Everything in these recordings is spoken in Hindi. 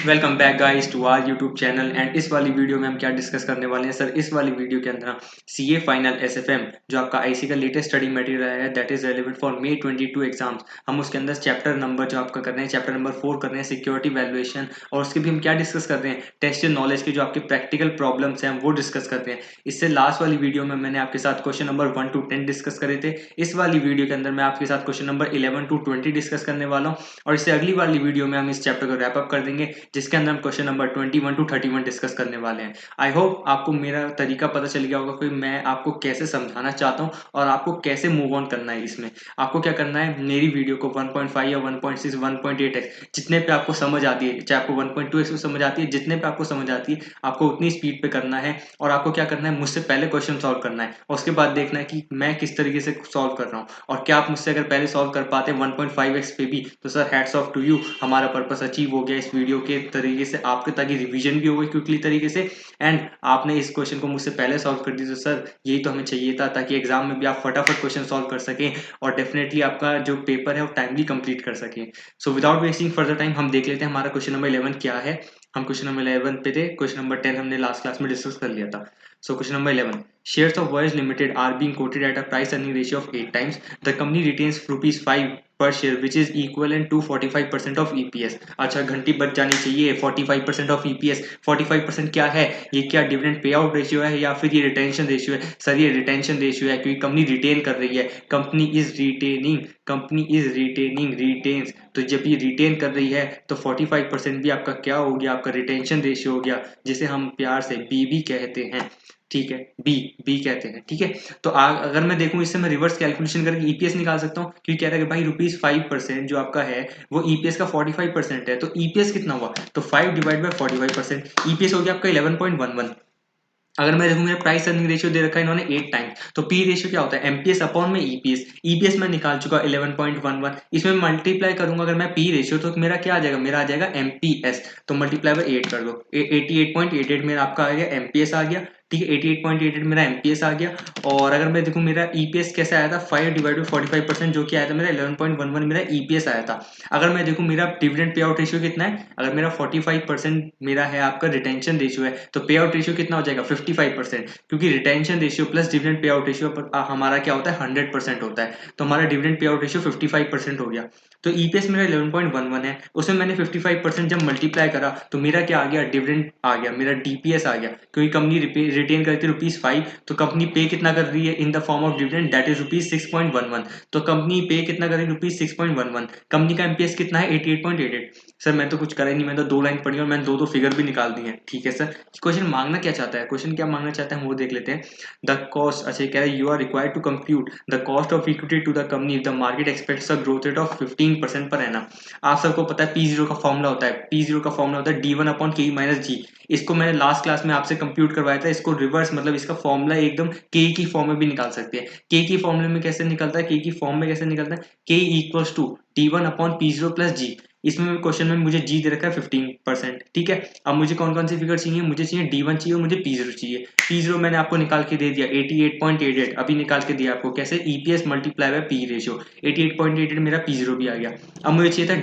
Welcome back guys to our YouTube channel and इस वाली वीडियो में हम क्या डिस्कस करने वाले हैं सर। इस वाली वीडियो के अंदर हम सीए फाइनल एसएफएम जो आपका आईसी का लेटेस्ट स्टडी मटेरियल है that is relevant for may 22 exams, हम उसके अंदर चैप्टर नंबर जो आपका कर रहे हैं चैप्टर नंबर 4 कर रहे हैं सिक्योरिटी वैल्यूएशन। और उसके भी हम क्या डिस्कस करते हैं टेस्ट नॉलेज के जो आपके प्रैक्टिकल प्रॉब्लम्स हैं हम वो डिस्कस करते हैं। इससे लास्ट वाली वीडियो में मैंने आपके साथ क्वेश्चन नंबर 1 to 10 डिस्कस करे थे। इस वाली वीडियो के अंदर मैं आपके साथ क्वेश्चन नंबर 11 to 20 डिस्कस करने वाला हूँ और इससे अगली वाली वीडियो में हम इस चैप्टर को रैप अप कर देंगे जिसके अंदर हम क्वेश्चन नंबर 21 to 31 डिस्कस करने वाले हैं। आई होप आपको मेरा तरीका पता चल गया होगा कि मैं आपको कैसे समझाना चाहता हूँ और आपको कैसे मूव ऑन करना है। इसमें आपको क्या करना है, मेरी वीडियो को 1.5 या 1.6 1.8x जितने पे आपको समझ आती है, चाहे आपको 1.2x समझ आती है, जितने पे आपको समझ आती है आपको उतनी स्पीड पे करना है। और आपको क्या करना है, मुझसे पहले क्वेश्चन सॉल्व करना है और उसके बाद देखना है कि मैं किस तरीके से सॉल्व कर रहा हूँ और क्या आप मुझसे अगर पहले सॉल्व कर पाते हैं 1.5x पे भी तो sir hats off to you, हमारा पर्पस अचीव हो गया इस वीडियो के तरीके से आपके, ताकि रिवीजन भी हो गई क्विकली तरीके से एंड आपने इस क्वेश्चन को मुझसे पहले सॉल्व कर दी। तो सर यही तो हमें चाहिए था ताकि एग्जाम में भी आप फटाफट क्वेश्चन सॉल्व कर सकें और डेफिनेटली आपका जो पेपर है वो टाइमली कंप्लीट कर सकें। So without wasting further time हम देख लेते हैं हमारा क्वेश्चन नंबर 11 क्या है। हम क्वेश्चन नंबर 11 पे थे, क्वेश्चन नंबर 10 हमने लास्ट क्लास में डिस्कस कर लिया था। So question number 11, shares of Voyage Limited are being quoted at a price earning ratio of 8 times. The company retains rupees 5 per share which is equivalent to 45% of EPS। अच्छा घंटी बच जानी चाहिए। 45% ऑफ EPS, 45% क्या है, ये क्या डिविडेंड पे आउट रेशियो है या फिर ये रिटेंशन रेशियो है? सर ये रिटेंशन रेशियो है क्योंकि कंपनी रिटेन कर रही है, company is retaining, company is retaining retains. तो जब ये रिटेन कर रही है तो 45% भी आपका क्या हो गया, आपका रिटेंशन रेशियो हो गया, जिसे हम प्यार से बी कहते हैं। ठीक है, बी कहते हैं। ठीक है, तो अगर मैं देखूं इससे मैं रिवर्स कैलकुलेशन करके ईपीएस निकाल सकता हूँ क्योंकि कह रहा है कि भाई रुपीज 5% जो आपका है वो ईपीएस का 45% है। तो ईपीएस कितना हुआ, तो 5 डिवाइड बाय 45%, ईपीएस हो गया आपका 11.11। अगर मैं देखूं मेरा प्राइस अर्निंग रेशियो दे रखा है इन्होंने 8 टाइम्स, तो पी रेशियो क्या होता है, एमपीएस अपॉन में ईपीएस। ईपीएस मैं निकाल चुका 11.11, इसमें मल्टीप्लाई करूंगा अगर मैं पी रेशियो तो मेरा क्या आ जाएगा, मेरा आ जाएगा एमपीएस। तो मल्टीप्लाई बाय 8 कर दो, 88.88 मेरा आपका आ गया एमपीएस आ गया। ठीक है, 88.88 मेरा एमपीएस आ गया। और अगर मैं देखूं मेरा ईपीएस कैसे आया था, 5 डिवाइड बाई 45% जो कि आया था मेरा 11.11 मेरा ईपीएस आया था। अगर मैं देखूं मेरा डिविडेंड पे आउट रेशियो कितना है, अगर मेरा 45% मेरा है आपका रिटेंशन रेशियो है तो पे आउट रेशियो कितना हो जाएगा 55%, क्योंकि retention ratio plus dividend pay out ratio हमारा क्या होता है 100% होता है। तो हमारा डिविडेंड पे आउट रेशियो 55% हो गया। तो ईपीएस मेरा 11.11 है, उसमें मैंने 55% जब मल्टीप्लाई करा तो मेरा क्या आ गया, डिविडेंड आ गया, मेरा डीपीएस आ गया। क्योंकि कंपनी रिटेन करती है ₹5 तो कंपनी पे कितना कर रही है in the form of dividend, that is ₹6.11। तो कंपनी पे कितना कर रही है, ₹6.11। कंपनी का एमपीएस कितना है 88.88। सर मैं तो कुछ करा ही नहीं, मैंने तो 2 लाइन पढ़ी और मैंने दो फिगर भी निकाल दी है। ठीक है सर, क्वेश्चन मांगना क्या चाहता है, क्वेश्चन क्या मांगना चाहता है हम वो देख लेते हैं। द कॉस्ट, अच्छा कह रहा है you are required to compute the cost of equity to the company the market expects a growth rate of 15% per annum. आप सबको पता है पी0 का फॉर्मूला होता है, पी0 का फॉर्मूला होता है D1 अपॉन के माइनस जी। इसको मैंने लास्ट क्लास में आपसे कंप्यूट करवाया था, इसको रिवर्स मतलब इसका फॉर्मूला एकदम के की फॉर्म में भी निकाल सकते हैं। के की फॉर्मूले में कैसे निकलता है, के की फॉर्म में कैसे निकलता है, के इक्वल्स टू D1 अपॉन पी0 प्लस जी। इसमें क्वेश्चन में मुझे जी दे रखा है 15%। ठीक है, अब मुझे कौन कौन सी फिगर चाहिए, मुझे चाहिए D1 चाहिए और मुझे पी0 चाहिए। पी0 मैंने आपको निकाल के दे दिया 88.88, अभी निकाल के दिया आपको कैसे, EPS multiply by P ratio. 88.88 मेरा पी0 भी आ गया। अब मुझे चाहिए था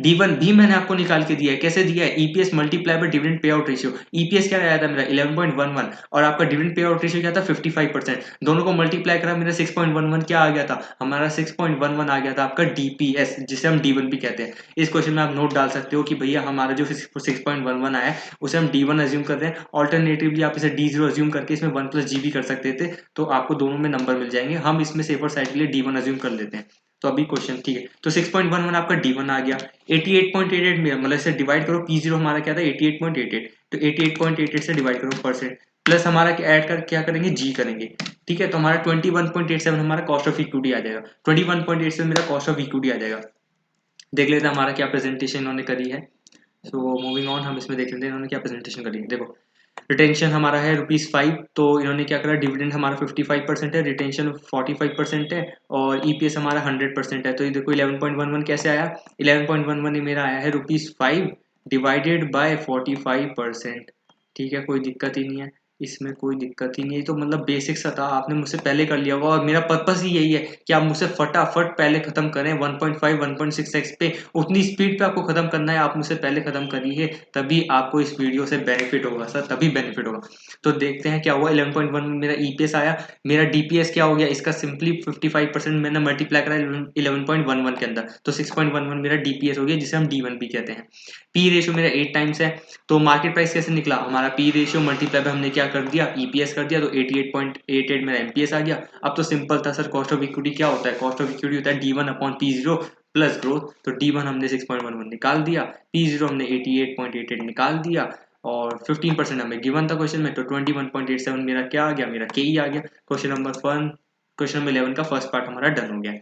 D1 भी मैंने आपको निकाल के दिया है, कैसे दिया है, EPS multiply by dividend pay out ratio. EPS क्या आया था मेरा 11.11 और आपका डिविडेंड पे आउट रेशियो क्या था 55%। दोनों को मल्टीप्लाई करा मेरा 6.11 क्या आ गया था, हमारा 6.11 आ गया था आपका डीपीएस, जिसे हम D1 भी कहते हैं। इस क्वेश्चन में आप नोट डाल सकते हो कि भैया हमारा जो 6.11 आया है उसे हम D1 अज्यूम कर रहे हैं। ऑल्टरनेटिवली आप इसे D0 अज्यूम करके इसमें 1 प्लस जी भी कर सकते थे, तो आपको दोनों में नंबर मिल जाएंगे। हम इसमें सेफर साइड के लिए D1 अज्यूम कर लेते हैं। तो अभी क्वेश्चन ठीक है, तो 6.11 आपका D1 आ गया। 88.88 में मतलब इसे डिवाइड करो, P0 हमारा क्या था 88.88, तो 88.88 से डिवाइड करो परसेंट, प्लस हमारा ऐड कर क्या करेंगे जी करेंगे। ठीक है, तो हमारा 21.87 हमारा कॉस्ट ऑफ इक्विटी आ जाएगा, 21.87 मेरा कॉस्ट ऑफ इक्विटी आ जाएगा। देख लेते हैं हमारा क्या प्रेजेंटेशन इन्होंने करी है। सो मूविंग ऑन, हम इसमें देख लेते हैं इन्होंने क्या प्रेजेंटेशन करी है। देखो रिटेंशन हमारा है ₹5, तो इन्होंने क्या करा, डिविडेंड हमारा 55% है, रिटेंशन 45% है और ईपीएस हमारा 100% है। तो ये देखो 11.11 कैसे आया, 11.11 मेरा आया है ₹5 डिवाइडेड बाय 45%। ठीक है, कोई दिक्कत ही नहीं है। इसमें कोई दिक्कत ही नहीं है, तो मतलब बेसिक सा था, आपने मुझसे पहले कर लिया होगा और मेरा पर्पस ही यही है कि आप मुझसे फटाफट पहले खत्म करें 1.5 1.6x पे, उतनी स्पीड पे आपको खत्म करना है, आप मुझसे पहले खत्म करिए, तभी आपको इस वीडियो से बेनिफिट होगा सर, तभी बेनिफिट होगा। तो देखते हैं क्या हुआ, 11.1 में मेरा ईपीएस आया, मेरा डीपीएस क्या हो गया, इसका सिंपली 55% मैंने मल्टीप्लाई करा 11.11 के अंदर, तो 6.11 मेरा डीपीएस हो गया, जिसे हम D1 भी कहते हैं। पी रेशियो मेरा 8 टाइम्स है, तो मार्केट प्राइस कैसे निकला, हमारा पी रेशियो मल्टीप्लाई पे हमने क्या कर दिया, ईपीएस कर दिया, तो 88.88 मेरा एमपीएस आ गया। अब तो सिंपल था सर, कॉस्ट ऑफ इक्विटी क्या होता है, कॉस्ट ऑफ इक्विटी होता है D1/P0 प्लस ग्रोथ, तो D1 हमने 6.11 निकाल दिया, P0 हमने 88.88 निकाल दिया, और 15% हमें गिवन था क्वेश्चन में, तो 21.87 मेरा क्या आ गया, मेरा के ही आ गया। क्वेश्चन नंबर 11 का फर्स्ट पार्ट हमारा डन हो गया।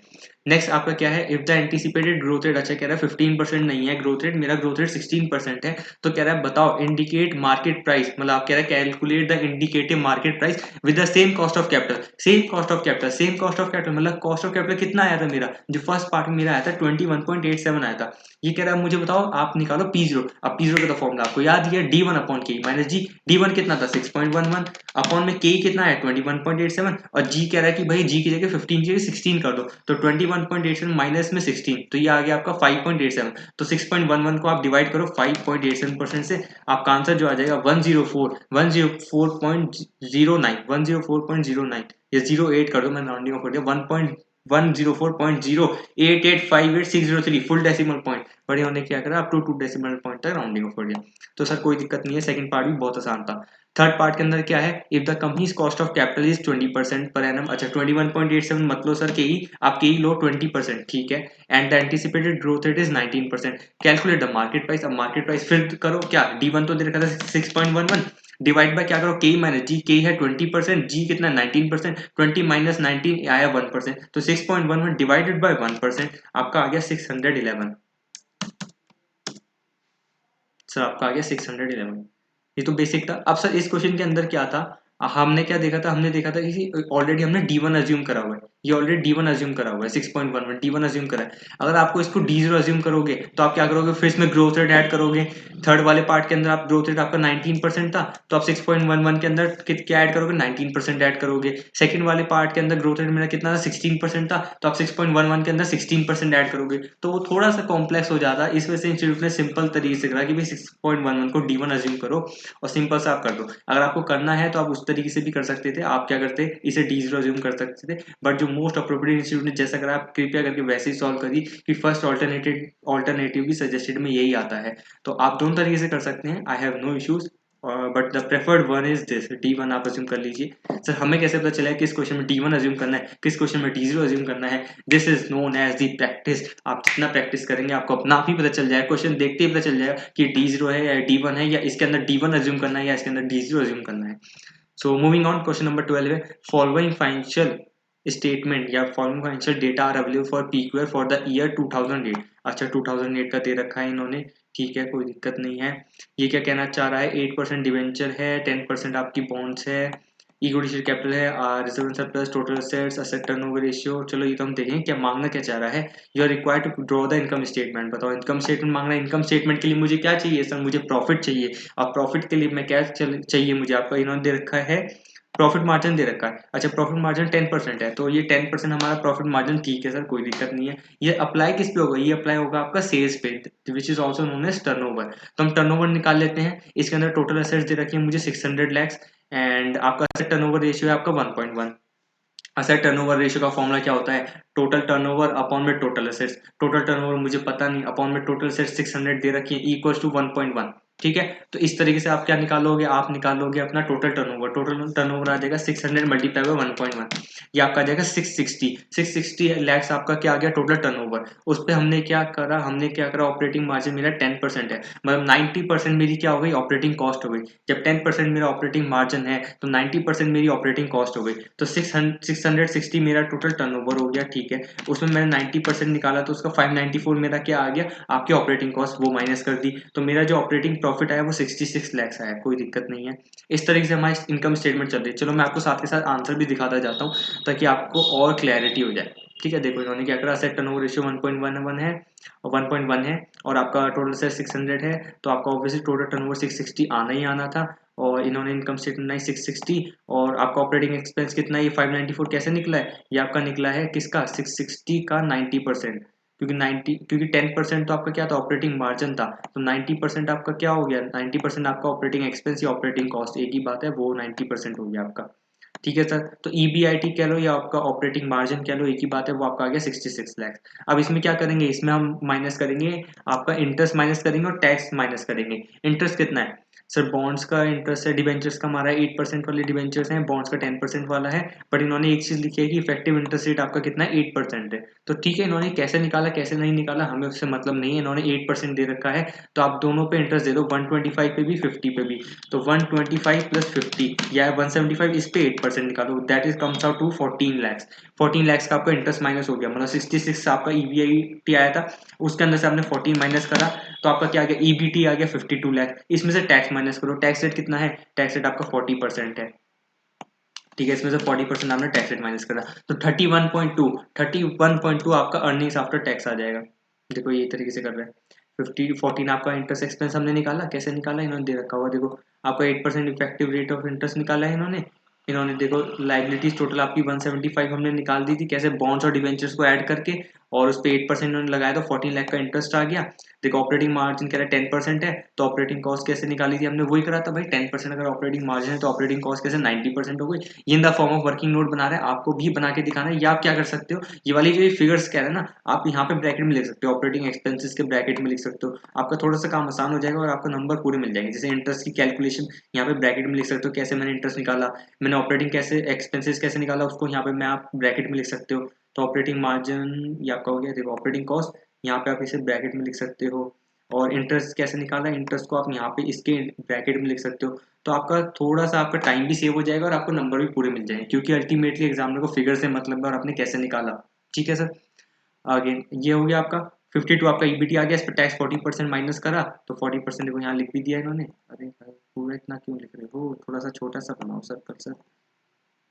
नेक्स्ट आपका क्या है, if the anticipated growth rate, अच्छा कह रहा है 15% नहीं है ग्रोथ रेट, मेरा ग्रोथ रेट 16% है, तो कह रहा है बताओ इंडिकेट मार्केट प्राइस, मतलब आप कह रहे हैं calculate the indicative market price with the same cost of capital, same cost of capital, same cost of capital, मतलब कॉस्ट ऑफ कैपिटल कितना आया था मेरा, जो फर्स्ट पार्ट में मेरा आया था 21.87 आया था। ये कह रहा है मुझे बताओ, आप निकालो P0, अब P0 का फॉर्मूला आपको याद ही है, D1/K माइनस जी, D1 कितना था 6.11, अपॉन में K कितना है 21.87, और G कह रहा है कि भाई G की जगह 15 की जगह 16 कर दो, तो 21.87 माइनस में 16, तो ये आ गया आपका 5.87, तो 6.11 को आप डिवाइड करो 5.87% से, आपका आंसर जो आ जाएगा 104.09 या 08 कर दो, मैंने राउंडिंग ऑफ कर दिया, 1.104.08858603 फुल डेसिमल पॉइंट, बड़े होने क्या करा अप टू 2 डेसिमल पॉइंट तक राउंडिंग ऑफ कर दिया। तो सर कोई दिक्कत नहीं है, सेकंड पार्ट भी बहुत आसान था। थर्ड पार्ट के अंदर क्या है, if the companies cost of capital is 20% per annum, अच्छा 21.87 मत लो सर के ही, आप के ही लो 20%, ठीक है, and the anticipated growth rate is 19%, calculate the market price, अब मार्केट प्राइस फिर करो क्या, D1 तो दे रखा था 6.11, डिवाइड बाय क्या करो के माइनस जी, के है 20%, जी कितना 19%, 20 माइनस 19 आया 1%, तो 6.11 डिवाइडेड बाय 1%, आपका आ गया 611, सर आपका आ गया 611। ये तो बेसिक था। अब सर इस क्वेश्चन के अंदर क्या था, हमने क्या देखा था, हमने देखा था कि ऑलरेडी हमने D1 अज्यूम करा हुआ है, ये ऑलरेडी D1 अज्यूम करा हुआ है, 6.11 D1 अज्यूम करा है। अगर आपको इसको D0 अज्यूम करोगे तो आप क्या करोगे, फिर इसमें ग्रोथ रेट ऐड करोगे, थर्ड वाले पार्ट के अंदर आप ग्रोथ रेट आपका 19% था, तो आप 6.11 के अंदर क्या ऐड करोगे, 19% ऐड करोगे। सेकंड वाले पार्ट के अंदर ग्रोथ रेट मेरा कितना था 16% था, तो आप 6.11 के अंदर 16% ऐड करोगे, तो वो थोड़ा सा कॉम्प्लेक्स हो जाता है, इस वजह से इंस्टीट्यूट ने सिंपल तरीके से करा कि भाई 6.11 को D1 अज्यूम करो और सिंपल सा आप कर दो। अगर आपको करना है तो आप उस तरीके से भी कर सकते थे, आप क्या करते इसे D0 अज्यूम कर सकते थे, बट जो मोस्ट अप्रोप्रिएट इंस्टीट्यूट ने जैसा करा, आप कृपया करके वैसे ही सॉल्व करिए कि फर्स्ट ऑल्टरनेटिव भी सजेस्टेड में यही आता है, तो आप दोनों तरीके से कर सकते हैं, I have no issues, but the preferred one is this, D1 आप अज्यूम कर लीजिए। सर हमें कैसे पता चला है किस क्वेश्चन में D1 अज्यूम करना है, किस क्वेश्चन में D0 अज्यूम करना है, this is known as the practice, आप जितना प्रैक्टिस करेंगे आपको अपना आप ही पता चल जाएगा, क्वेश्चन देखते ही पता चल जाएगा कि D0 है या D1 है, या इसके अंदर D1 अज्यूम करना है या इसके अंदर D0 अज्यूम करना है। So moving on, question number 12 है, फॉलोइंग फाइनेंशियल स्टेटमेंट या following financial data are available for PQR for the year 2008, अच्छा 2008 का दे रखा है इन्होंने, ठीक है कोई दिक्कत नहीं है। ये क्या कहना चाह रहा है, 8% डिवेंचर है, 10% आपकी बॉन्ड्स है, इक्विटी शेयर कैपिटल है, reserve surplus, total assets, asset turnover ratio, चलो ये तो हम देखेंगे क्या मांगना क्या चाह रहा है। You are required to draw the income statement, बताओ इनकम स्टेटमेंट मांगना है, इनकम स्टेटमेंट के लिए मुझे क्या चाहिए सर, मुझे प्रॉफिट चाहिए, और प्रॉफिट के लिए मैं क्या चाहिए मुझे, आपका इन्होंने दे रखा है प्रॉफिट मार्जिन दे रखा है, अच्छा प्रॉफिट मार्जिन 10% है, तो ये 10% हमारा प्रॉफिट मार्जिन, ठीक है सर कोई दिक्कत नहीं है। ये अप्लाई किस पे होगा, ये अप्लाई होगा आपका सेल्स पे, which is also known as turnover, तो हम टर्नओवर निकाल लेते हैं। इसके अंदर टोटल एसेट्स दे रखी है मुझे 600 लैक्स, एंड आपका एसेट टर्नओवर रेशियो है आपका 1.1। एसेट टर्नओवर रेशियो का फॉर्मूला क्या होता है, टोटल टर्नओवर अपॉन में टोटल एसेट्स, टोटल टर्नओवर मुझे पता नहीं, अपॉन में टोटल एसेट्स 600 दे रखी है, इक्वल्स टू 1.1, ठीक है। तो इस तरीके से आप क्या निकालोगे, आप निकालोगे अपना टोटल टर्नओवर आ जाएगा 600 मल्टीप्लाई बाय 1.1, ये आपका आ जाएगा 660 लैक्स, आपका क्या आ गया टोटल टर्नओवर। उस पर हमने क्या करा ऑपरेटिंग मार्जिन मेरा 10% है, मतलब 90% मेरी क्या हो गई ऑपरेटिंग कॉस्ट हो गई, जब 10% मेरा ऑपरेटिंग मार्जिन है तो 90% मेरी ऑपरेटिंग कॉस्ट हो गई, तो 660 मेरा टोटल टर्नओवर हो गया, ठीक है। उसमें मैंने 90% निकाला तो उसका 594 मेरा क्या आ गया, आपकी ऑपरेटिंग कॉस्ट, वो माइनस कर दी, तो मेरा जो ऑपरेटिंग प्रॉफिट आया वो 66 लैक्स आया, कोई दिक्कत नहीं है। इस तरीके से हमारी इनकम स्टेटमेंट चल रही है। चलो मैं आपको साथ के साथ आंसर भी दिखाता जाता हूँ ताकि आपको और क्लैरिटी हो जाए, ठीक है। देखो इन्होंने क्या करा, एसेट टर्नओवर रेशियो 1.11 है और 1.1 है, और आपका टोटल से 600 है, तो आपका ऑब्वियसली टोटल टर्नओवर 660 आना ही आना था, और इन्होंने इनकम स्टेटमेंट बनाई 660 और आपका ऑपरेटिंग एक्सपेंस कितना है, ये 594 कैसे निकला है, ये आपका निकला है किसका 660 का 90%, क्योंकि 10% तो आपका क्या था ऑपरेटिंग मार्जिन था, तो 90% आपका क्या हो गया, 90% आपका ऑपरेटिंग एक्सपेंस या ऑपरेटिंग कॉस्ट एक ही बात है, वो 90% हो गया आपका। ठीक है सर, तो EBIT कह लो या आपका ऑपरेटिंग मार्जिन कह लो एक ही बात है, वो आपका आ गया 66 लाख। अब इसमें क्या करेंगे, इसमें हम माइनस करेंगे आपका इंटरेस्ट माइनस करेंगे और टैक्स माइनस करेंगे। इंटरेस्ट कितना है सर, बॉन्ड्स का इंटरेस्ट है, डिबेंचर्स का हमारा 8% वाले डिबेंचर्स हैं, बॉन्ड्स का 10% वाला है, बट इन्होंने एक चीज लिखी है कि इफेक्टिव इंटरेस्ट रेट आपका कितना है 8% है। तो ठीक है, इन्होंने कैसे निकाला कैसे नहीं निकाला हमें उससे मतलब नहीं है, इन्होंने 8% दे रखा है, तो आप दोनों पे इंटरेस्ट दे दो, 125 पे भी 50 पे भी, तो 125 प्लस 50 या 175, इस पे 8% निकालो, that is comes out to 14 lakhs. 14 lakhs का आपका इंटरेस्ट माइनस हो गया, मतलब 66 आपका EBIT आया था, उसके अंदर से आपने 14 माइनस करा, तो आपका क्या आ गया, EBT आ गया 52 लाख। इसमें से टैक्स माइनस करो, टैक्स रेट कितना है, टैक्स रेट आपका 40% है। ठीक है, इसमें से 40% आपने टैक्स रेट माइनस करा, तो 31.2 आपका अर्निंग्स आफ्टर टैक्स आ जाएगा। देखो ये तरीके से कर रहे हैं। 14 आपका इंटरेस्ट एक्सपेंस हमने निकाला, कैसे निकाला इन्होंने दे रखा हुआ, देखो आपका 8% इफेक्टिव रेट ऑफ इंटरेस्ट निकाला है इन्होंने। इन्होंने देखो लाइबिलिटीज टोटल आपकी 175 हमने निकाल दी थी, कैसे बॉन्ड्स और डिबेंचर्स को ऐड करके, और उस पर 8% इन्होंने लगाया, तो 14 लाख का इंटरेस्ट आ गया। देखो ऑपरेटिंग मार्जिन कह रहा है 10% है, तो ऑपरेटिंग कॉस्ट कैसे निकाली थी हमने, वही करा था भाई, 10% अगर ऑपरेटिंग मार्जिन है तो ऑपरेटिंग कॉस्ट कैसे 90% हो गई। ये in the form of working note बना रहा है, आपको भी बना के दिखाना है, या आप क्या कर सकते हो, ये वाली जो फिगर्स कह रहे हैं ना, आप यहाँ पे ब्रैकेट में लिख सकते हो, ऑपरेटिंग एक्सपेंसेस के ब्रैकेट में लिख सकते हो, आपका थोड़ा सा काम आसान हो जाएगा और आपका नंबर पूरे मिल जाएंगे। जैसे इंटरेस्ट की कैलकुलेशन यहाँ पे ब्रैकेट में लिख सकते हो, कैसे मैंने इंटरेस्ट निकाला, मैंने ऑपरेटिंग कैसे एक्सपेंसेस कैसे निकाला, उसको यहाँ पे मैं आप ब्रैकेट में लिख सकते हो। तो ऑपरेटिंग मार्जिन ये आपका हो गया, देखो ऑपरेटिंग कॉस्ट यहाँ पे आप इसे ब्रैकेट में लिख सकते हो, और इंटरेस्ट कैसे निकाला, इंटरेस्ट को आप यहाँ पे इसके ब्रैकेट में लिख सकते हो। तो आपका थोड़ा सा आपका टाइम भी सेव हो जाएगा और आपको नंबर भी पूरे मिल जाएंगे, क्योंकि अल्टीमेटली एग्जामिनर को फिगर से मतलब है और आपने कैसे निकाला। ठीक है सर, आगे ये हो गया आपका 52 आपका EBT आ गया, इस पर टैक्स 40% माइनस करा, तो 40% को यहाँ लिख भी दिया इन्होंने। अरे भाई पूरा इतना क्यों लिख रहे हो, थोड़ा सा छोटा सा बनाओ सर, कर सर।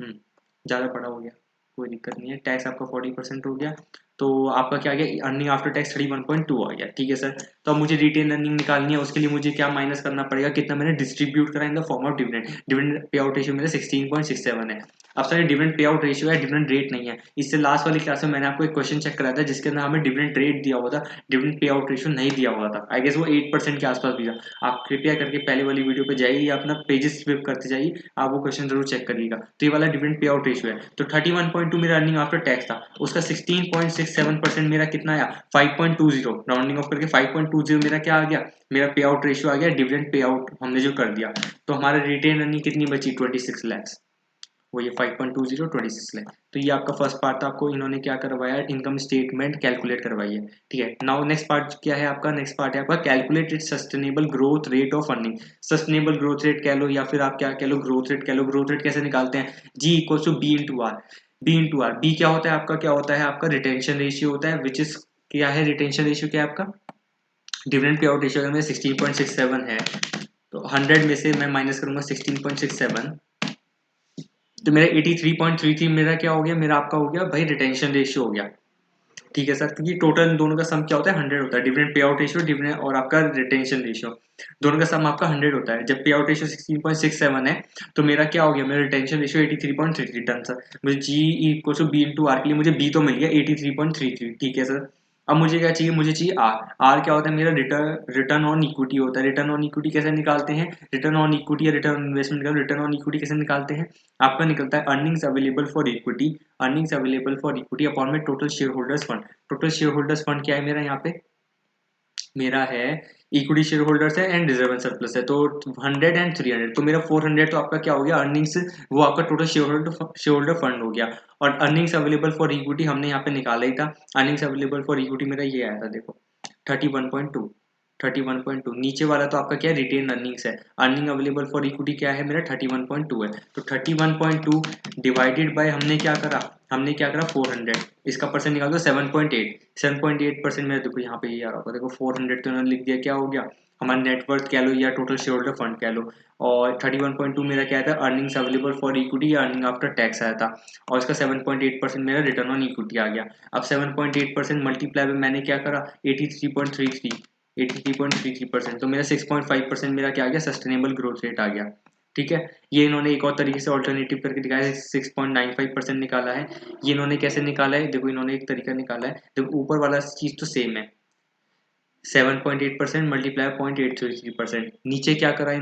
ज़्यादा बड़ा हो गया, कोई दिक्कत नहीं है, टैक्स आपका 40% हो गया, तो आपका क्या आ गया, अर्निंग आफ्टर टैक्स 31.2 आ गया। ठीक है सर, तो अब मुझे रिटेन अर्निंग निकालनी है, उसके लिए मुझे क्या माइनस करना पड़ेगा, कितना मैंने डिस्ट्रीब्यूट करा in the form of dividend. Dividend pay out ratio मेरा 16.67 है। अब sir dividend pay out ratio है, डिविडेंड रेट नहीं है। इससे लास्ट वाली क्लास में मैंने आपको एक क्वेश्चन चेक कराया था जिसके अंदर हमें डिविडेंड रेट दिया हुआ था, डिविडेंड पे आउट रेशियो नहीं दिया हुआ था, आई गेस वो 8% के आसपास भी था। आप कृपया करके पहले वाली वीडियो पे जाइए, अपना पेजेस फ्लिप करते जाइए, आप वो क्वेश्चन जरूर चेक करिएगा। तो ये वाला डिविडेंड पे आउट रेशियो है, तो 31.2 मेरा अर्निंग आफ्टर टैक्स था, उसका 16.67% मेरा कितना आया, 5.20, राउंडिंग ऑफ करके 5.20 मेरा क्या आ गया, मेरा पे आउट रेशियो आ गया, डिविडेंड पे आउट हमने जो कर दिया। तो हमारा रिटेन अर्निंग कितनी बची, 26 लैक्स, वो ये 5.20 26 लाख। तो ये आपका फर्स्ट पार्ट था, आपको इन्होंने क्या करवाया, इनकम स्टेटमेंट कैलकुलेट करवाई है। ठीक है, नाउ नेक्स्ट पार्ट क्या है आपका, नेक्स्ट पार्ट है आपका calculated sustainable growth rate of earning. Sustainable growth rate कह लो या फिर आप क्या कह लो, ग्रोथ रेट कह लो। ग्रोथ रेट कैसे निकालते हैं, G equal to B into R. B क्या होता है आपका, क्या होता है आपका रिटेंशन रेशियो होता है, विच इज क्या है, रिटेंशन रेशियो क्या है आपका, डिविडेंड पे आउट रेशियो अगर मेरा 16.67 है, तो 100 में से मैं माइनस करूंगा 16.67, तो मेरा 83.33 मेरा क्या हो गया, मेरा आपका हो गया भाई रिटेंशन रेशियो हो गया। ठीक है सर, क्योंकि टोटल दोनों का सम क्या होता है, 100 होता है, dividend pay out ratio, dividend और आपका रिटेंशन रेशियो, दोनों का सम आपका 100 होता है। जब पे आउट रेशियो 16.67 है, तो मेरा क्या हो गया, मेरा रिटेंशन रेशियो 83.33 टन सर। मुझे G equal to B into R के लिए मुझे बी तो मिल गया 83.33। ठीक है सर, अब मुझे क्या चाहिए, मुझे चाहिए आर क्या होता है, मेरा रिटर्न ऑन इक्विटी होता है। रिटर्न ऑन इक्विटी कैसे निकालते हैं, रिटर्न ऑन इक्विटी या रिटर्न ऑन इन्वेस्टमेंट का रिटर्न ऑन इक्विटी कैसे निकालते हैं, आपका निकलता है earnings available for equity, earnings available for equity upon में total shareholders fund. Total shareholders fund क्या है मेरा, यहाँ पे मेरा है इक्विटी शेयर होल्डर्स है एंड रिजर्व एंड सरप्लस है, तो 100 एंड 300, तो मेरा 400 तो आपका क्या हो गया अर्निंग्स, वो आपका टोटल शेयर होल्डर फंड हो गया। और अर्निंग्स अवेलेबल फॉर इक्विटी हमने यहाँ पे निकाला ही था, अर्निंग्स अवेलेबल फॉर इक्विटी मेरा ये आया था, देखो 31.2। 31.2 नीचे वाला तो आपका क्या है, रिटेन अर्निंग्स है, अर्निंग अवेलेबल फॉर इक्विटी क्या है मेरा 31.2 है, तो 31.2 डिवाइडेड बाय हमने क्या करा 400, इसका परसेंट निकाल दो 7.8, 7.8% मेरा देखो यहाँ पे ये आ रहा होगा, देखो 400 तो उन्होंने लिख दिया, क्या हो गया हमारा नेटवर्थ कह लो या टोटल शेयर होल्डर फंड कह लो। और 31.2 मेरा क्या था, अर्निंग्स अवेलेबल फॉर इक्विटी या अर्निंग आफ्टर टैक्स आया था, और इसका 7.8% मेरा रिटर्न ऑन इक्विटी आ गया। अब 7.8% मल्टीप्लाई में मैंने क्या करा 83.33, 83.33%, तो मेरा 6.5% मेरा क्या आ गया, सस्टेनेबल ग्रोथ रेट आ गया। ठीक है। ये इन्होंने एक और तरीके से ऑल्टरनेटिव करके दिखाया है, 6.95% निकाला है। ये इन्होंने कैसे निकाला है, देखो इन्होंने एक तरीका निकाला है, देखो ऊपर वाला चीज तो सेम है, 7.8% मल्टीप्लाई 0.833%। नीचे क्या करा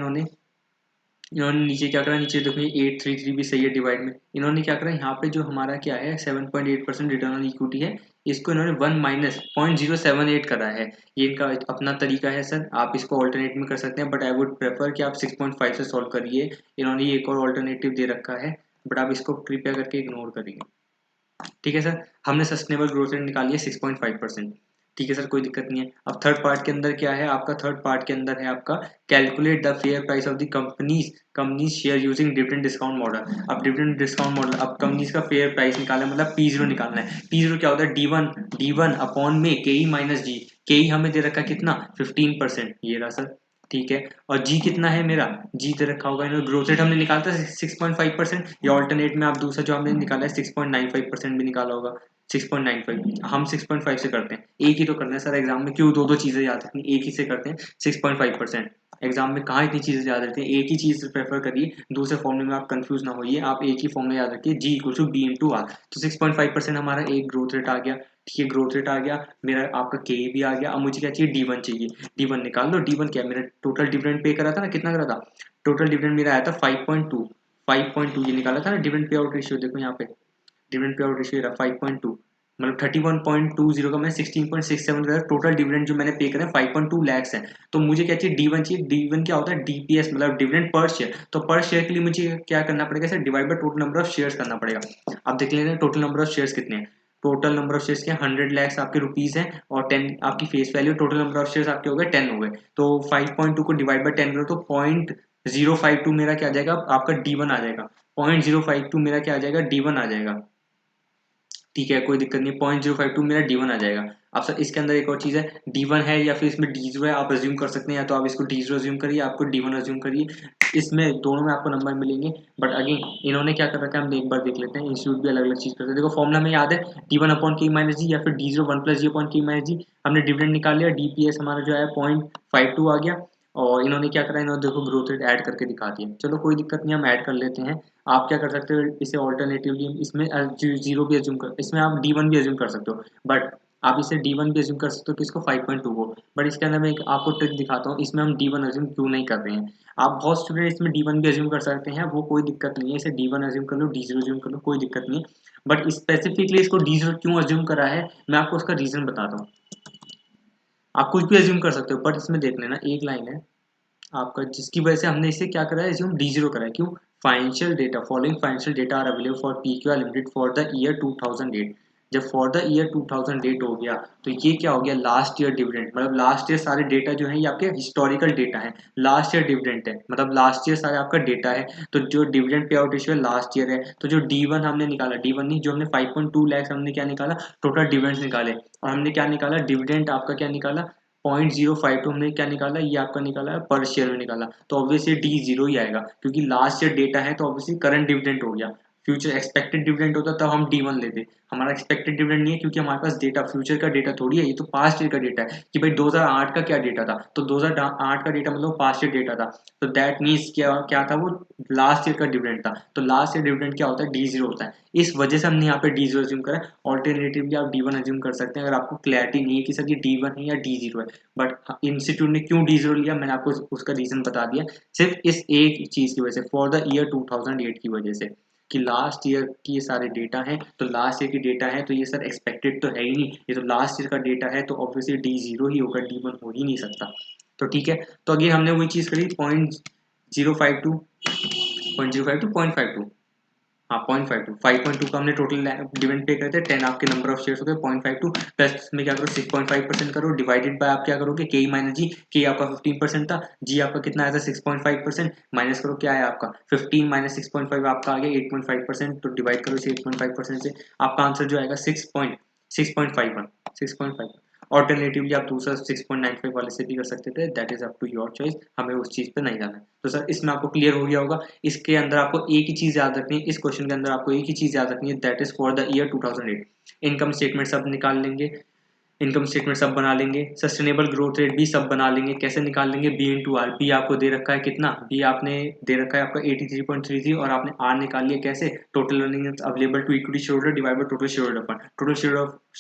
नीचे क्या करा, नीचे देखो 833 भी सही है डिवाइड में। इन्होंने क्या करा, यहाँ पे जो हमारा क्या है 7.8% रिटर्न ऑन इक्विटी है, इसको इन्होंने 1 माइनस 0.078 करा है। ये इनका अपना तरीका है सर, आप इसको ऑल्टरनेट में कर सकते हैं, बट आई वुड प्रेफर कि आप 6.5 से सॉल्व करिए। इन्होंने ये एक और ऑल्टरनेटिव दे रखा है, बट आप इसको कृपया करके इग्नोर करिए। ठीक है सर, हमने सस्टेनेबल ग्रोथ रेट निकाली है 6.5%। ठीक है सर, कोई दिक्कत नहीं है। अब थर्ड पार्ट के अंदर क्या है आपका, थर्ड पार्ट के अंदर है आपका calculate the fair price of the companies share using dividend discount model. अब डिविडेंड डिस्काउंट मॉडल, अब कंपनीज का फेयर प्राइस निकालना है, मतलब P0 निकालना है। P0 क्या होता है, D1 अपॉन में KE माइनस जी। KE हमें दे रखा है कितना, 15%, ये रहा सर। ठीक है, और जी कितना है मेरा, जी दे रखा होगा, ग्रोथ रेट हमने निकालता है 6.5%, या ऑल्टरनेट में आप दूसरा जो हमने निकाला है 6.95% भी निकाला होगा। 6.95 हम 6.5 से करते हैं, एक ही तो करना है सर एग्जाम में, क्यों दो दो चीजें याद रखनी, एक ही से करते हैं 6.5%। एग्जाम में कहाँ इतनी चीजें याद रहती हैं, एक ही चीज प्रेफर करिए, दूसरे फॉर्मूले में आप कंफ्यूज ना होइए, आप एक ही फॉर्मूला याद रखिए, G equal to B into R. तो 6.5% हमारा एक ग्रोथ रेट आ गया। ठीक है, ग्रोथ रेट आ गया मेरा, आपका के भी आ गया। अब मुझे क्या चाहिए, D1 चाहिए। D1 निकाल लो, D1 क्या है मेरा, टोटल डिविडेंड पे करा था ना, कितना करा था, टोटल डिविडेंड मेरा आया था 5.2 ये निकाला था ना डिविडेंड पे आउट रेशियो, देखो यहाँ पे डिविडेंड पे आउट रेशियो रहा 5.2, मतलब 31.20 का मैं 16.67 का टोटल डिविडेंड जो मैंने पे करा 5.2 लैक्स है। तो मुझे क्या चाहिए, D1 चाहिए। D1 क्या होता है, DPS मतलब डिविडेंड पर शेयर। तो पर शेयर के लिए मुझे क्या करना पड़ेगा sir, divide by total number of shares करना पड़ेगा। अब देख लेते हैं टोटल नंबर ऑफ शेयर्स कितने हैं। टोटल नंबर ऑफ शेयर्स के 100 लैक्स आपके रुपीज हैं, और 10 आपकी face value, total number of shares आपके हो गए 10 हो गए। तो 5.2 को डिवाइड बाय 10 करो तो 0.052 मेरा क्या आ जाएगा, आपका D1 आ जाएगा। 0.052 मेरा क्या आ जाएगा, D1 आ जाएगा। ठीक है, कोई दिक्कत नहीं, 0.052 मेरा D1 आ जाएगा। अब सर इसके अंदर एक और चीज़ है, D1 है या फिर इसमें D0 है, आप अज्यूम कर सकते हैं, या तो आप इसको D0 अज्यूम करिए, आपको D1 अज्यूम करिए, इसमें दोनों में आपको नंबर मिलेंगे। बट अगेन इन्होंने क्या कर रखा है, हम एक बार देख लेते हैं, इंस्टीट्यूट भी अलग अलग चीज़ करते हैं। देखो फॉर्मूला में याद है, D1 अपॉन के माइनस जी, या फिर D0 1 प्लस जी अपॉन के माइनस जी। हमने डिविडेंड निकाल लिया, DPS हमारा जो है 0.52 आ गया। और इन्होंने क्या करा, इन्होंने देखो ग्रोथ रेट ऐड करके दिखा दिया। चलो कोई दिक्कत नहीं, हम ऐड कर लेते हैं। आप क्या कर सकते हो, इसे ऑल्टरनेटिवली इसमें जीरो भी अज्यूम कर, इसमें आप D1 भी अज्यूम कर सकते हो, बट आप इसे D1 भी अज्यूम कर सकते हो कि इसको 5.2 को। बट इसके अंदर मैं एक आपको ट्रिक दिखाता हूँ, इसमें हम D1 अज्यूम क्यों नहीं कर रहे हैं। आप बहुत स्टूडेंट इसमें D1 भी अज्यूम कर सकते हैं, वो कोई दिक्कत नहीं है, इसे D1 अज्यूम कर लो, D0 अज्यूम कर लो, कोई दिक्कत नहीं है। बट स्पेसिफिकली इसको D0 क्यों अज्यूम करा है, मैं आपको उसका रीजन बताता हूँ। आप कुछ भी अज्यूम कर सकते हो, बट इसमें देख लेना एक लाइन है आपका, जिसकी वजह से हमने इसे क्या करा है, एज्यूम D0 करा है। क्यों, financial data, following financial data are available for PQR limited for the year 2008। जब फॉर द ईयर 2008 हो गया, तो ये क्या हो गया, लास्ट ईयर डिविडेंड, मतलब लास्ट ईयर सारे डेटा जो है ये आपके हिस्टोरिकल डेटा है, लास्ट ईयर डिविडेंड है, मतलब लास्ट ईयर सारे आपका डेटा है। तो जो dividend pay out ratio last year है, तो जो D1 हमने निकाला, D1 नहीं, जो हमने 5.2 लैक्स हमने क्या निकाला, टोटल डिविडेंड निकाले, और हमने क्या निकाला, डिविडेंड आपका क्या निकाला, 0.052 हमने क्या निकाला, ये आपका निकाला है पर शेयर में निकाला, तो ऑब्वियसली D0 ही आएगा, क्योंकि लास्ट ईयर डेटा है, तो ऑब्वियसली करंट डिविडेंड हो गया। फ्यूचर एक्सपेक्टेड डिविडेंड होता तब हम D1 लेते, हमारा एक्सपेक्टेड डिविडेंड नहीं है, क्योंकि हमारे पास डेटा फ्यूचर का डेटा थोड़ी है, ये तो पास्ट ईयर का डेटा है कि भाई 2008 का क्या डेटा था, तो 2008 का डेटा मतलब पास्ट ईयर डेटा था, तो दैट मीन्स क्या क्या था, वो लास्ट ईयर का डिविडेंड था। तो लास्ट ईयर डिविडेंड क्या होता है, D0 होता है, इस वजह से हमने यहाँ पे D0 अज्यूम करा। ऑल्टरनेटिवली आप D1 अज्यूम कर सकते हैं, अगर आपको क्लैरिटी नहीं है कि सर ये D1 है या D0 है। बट इंस्टीट्यूट ने क्यों D0 लिया, मैंने आपको उसका रीजन बता दिया, सिर्फ इस एक चीज की वजह से, फॉर द ईयर 2008 की वजह से, कि लास्ट ईयर की ये सारे डेटा हैं, तो लास्ट ईयर की डेटा है, तो ये सर एक्सपेक्टेड तो है ही नहीं, ये तो लास्ट ईयर का डेटा है, तो ऑब्वियसली D0 ही होगा, D1 हो ही नहीं सकता। तो ठीक है, तो अगेन हमने वही चीज करी, 0.052 हाँ 0.52 5.2 का हमने टोटल डिविडेंड पे करते हैं, 10 आपके नंबर ऑफ शेयर्स हो गए, 0.52 प्लस इसमें क्या करो 6.5% करो, डिवाइडेड बाय आप क्या करोगे, के माइनस जी, के आपका 15% था, जी आपका कितना आया था 6.5%, माइनस करो क्या है आपका 15 माइनस 6.5 आपका आ गया 8.5%, तो डिवाइड करो इसे 8.5% से, आपका आंसर जो आएगा 6.51। ऑल्टरनेटिवली आप दूसरा 6.95 वाले से भी कर सकते थे, that is up to your choice, हमें उस चीज पे नहीं जाना है। तो सर इसमें आपको क्लियर हो गया होगा। इसके अंदर आपको एक ही चीज याद रखनी है, इस क्वेश्चन के अंदर आपको एक ही चीज याद रखनी है, that is for the year 2008। Income statement सब निकाल लेंगे, इनकम स्टेटमेंट सब बना लेंगे, सस्टेनेबल ग्रोथ रेट भी सब बना लेंगे। कैसे निकाल लेंगे? B into R. बी आपको दे रखा है कितना? बी आपने दे रखा है आपका 83.33 और आपने आर निकाल लिया कैसे? Total earning available to equity share holder divide by total share holder fund. Total share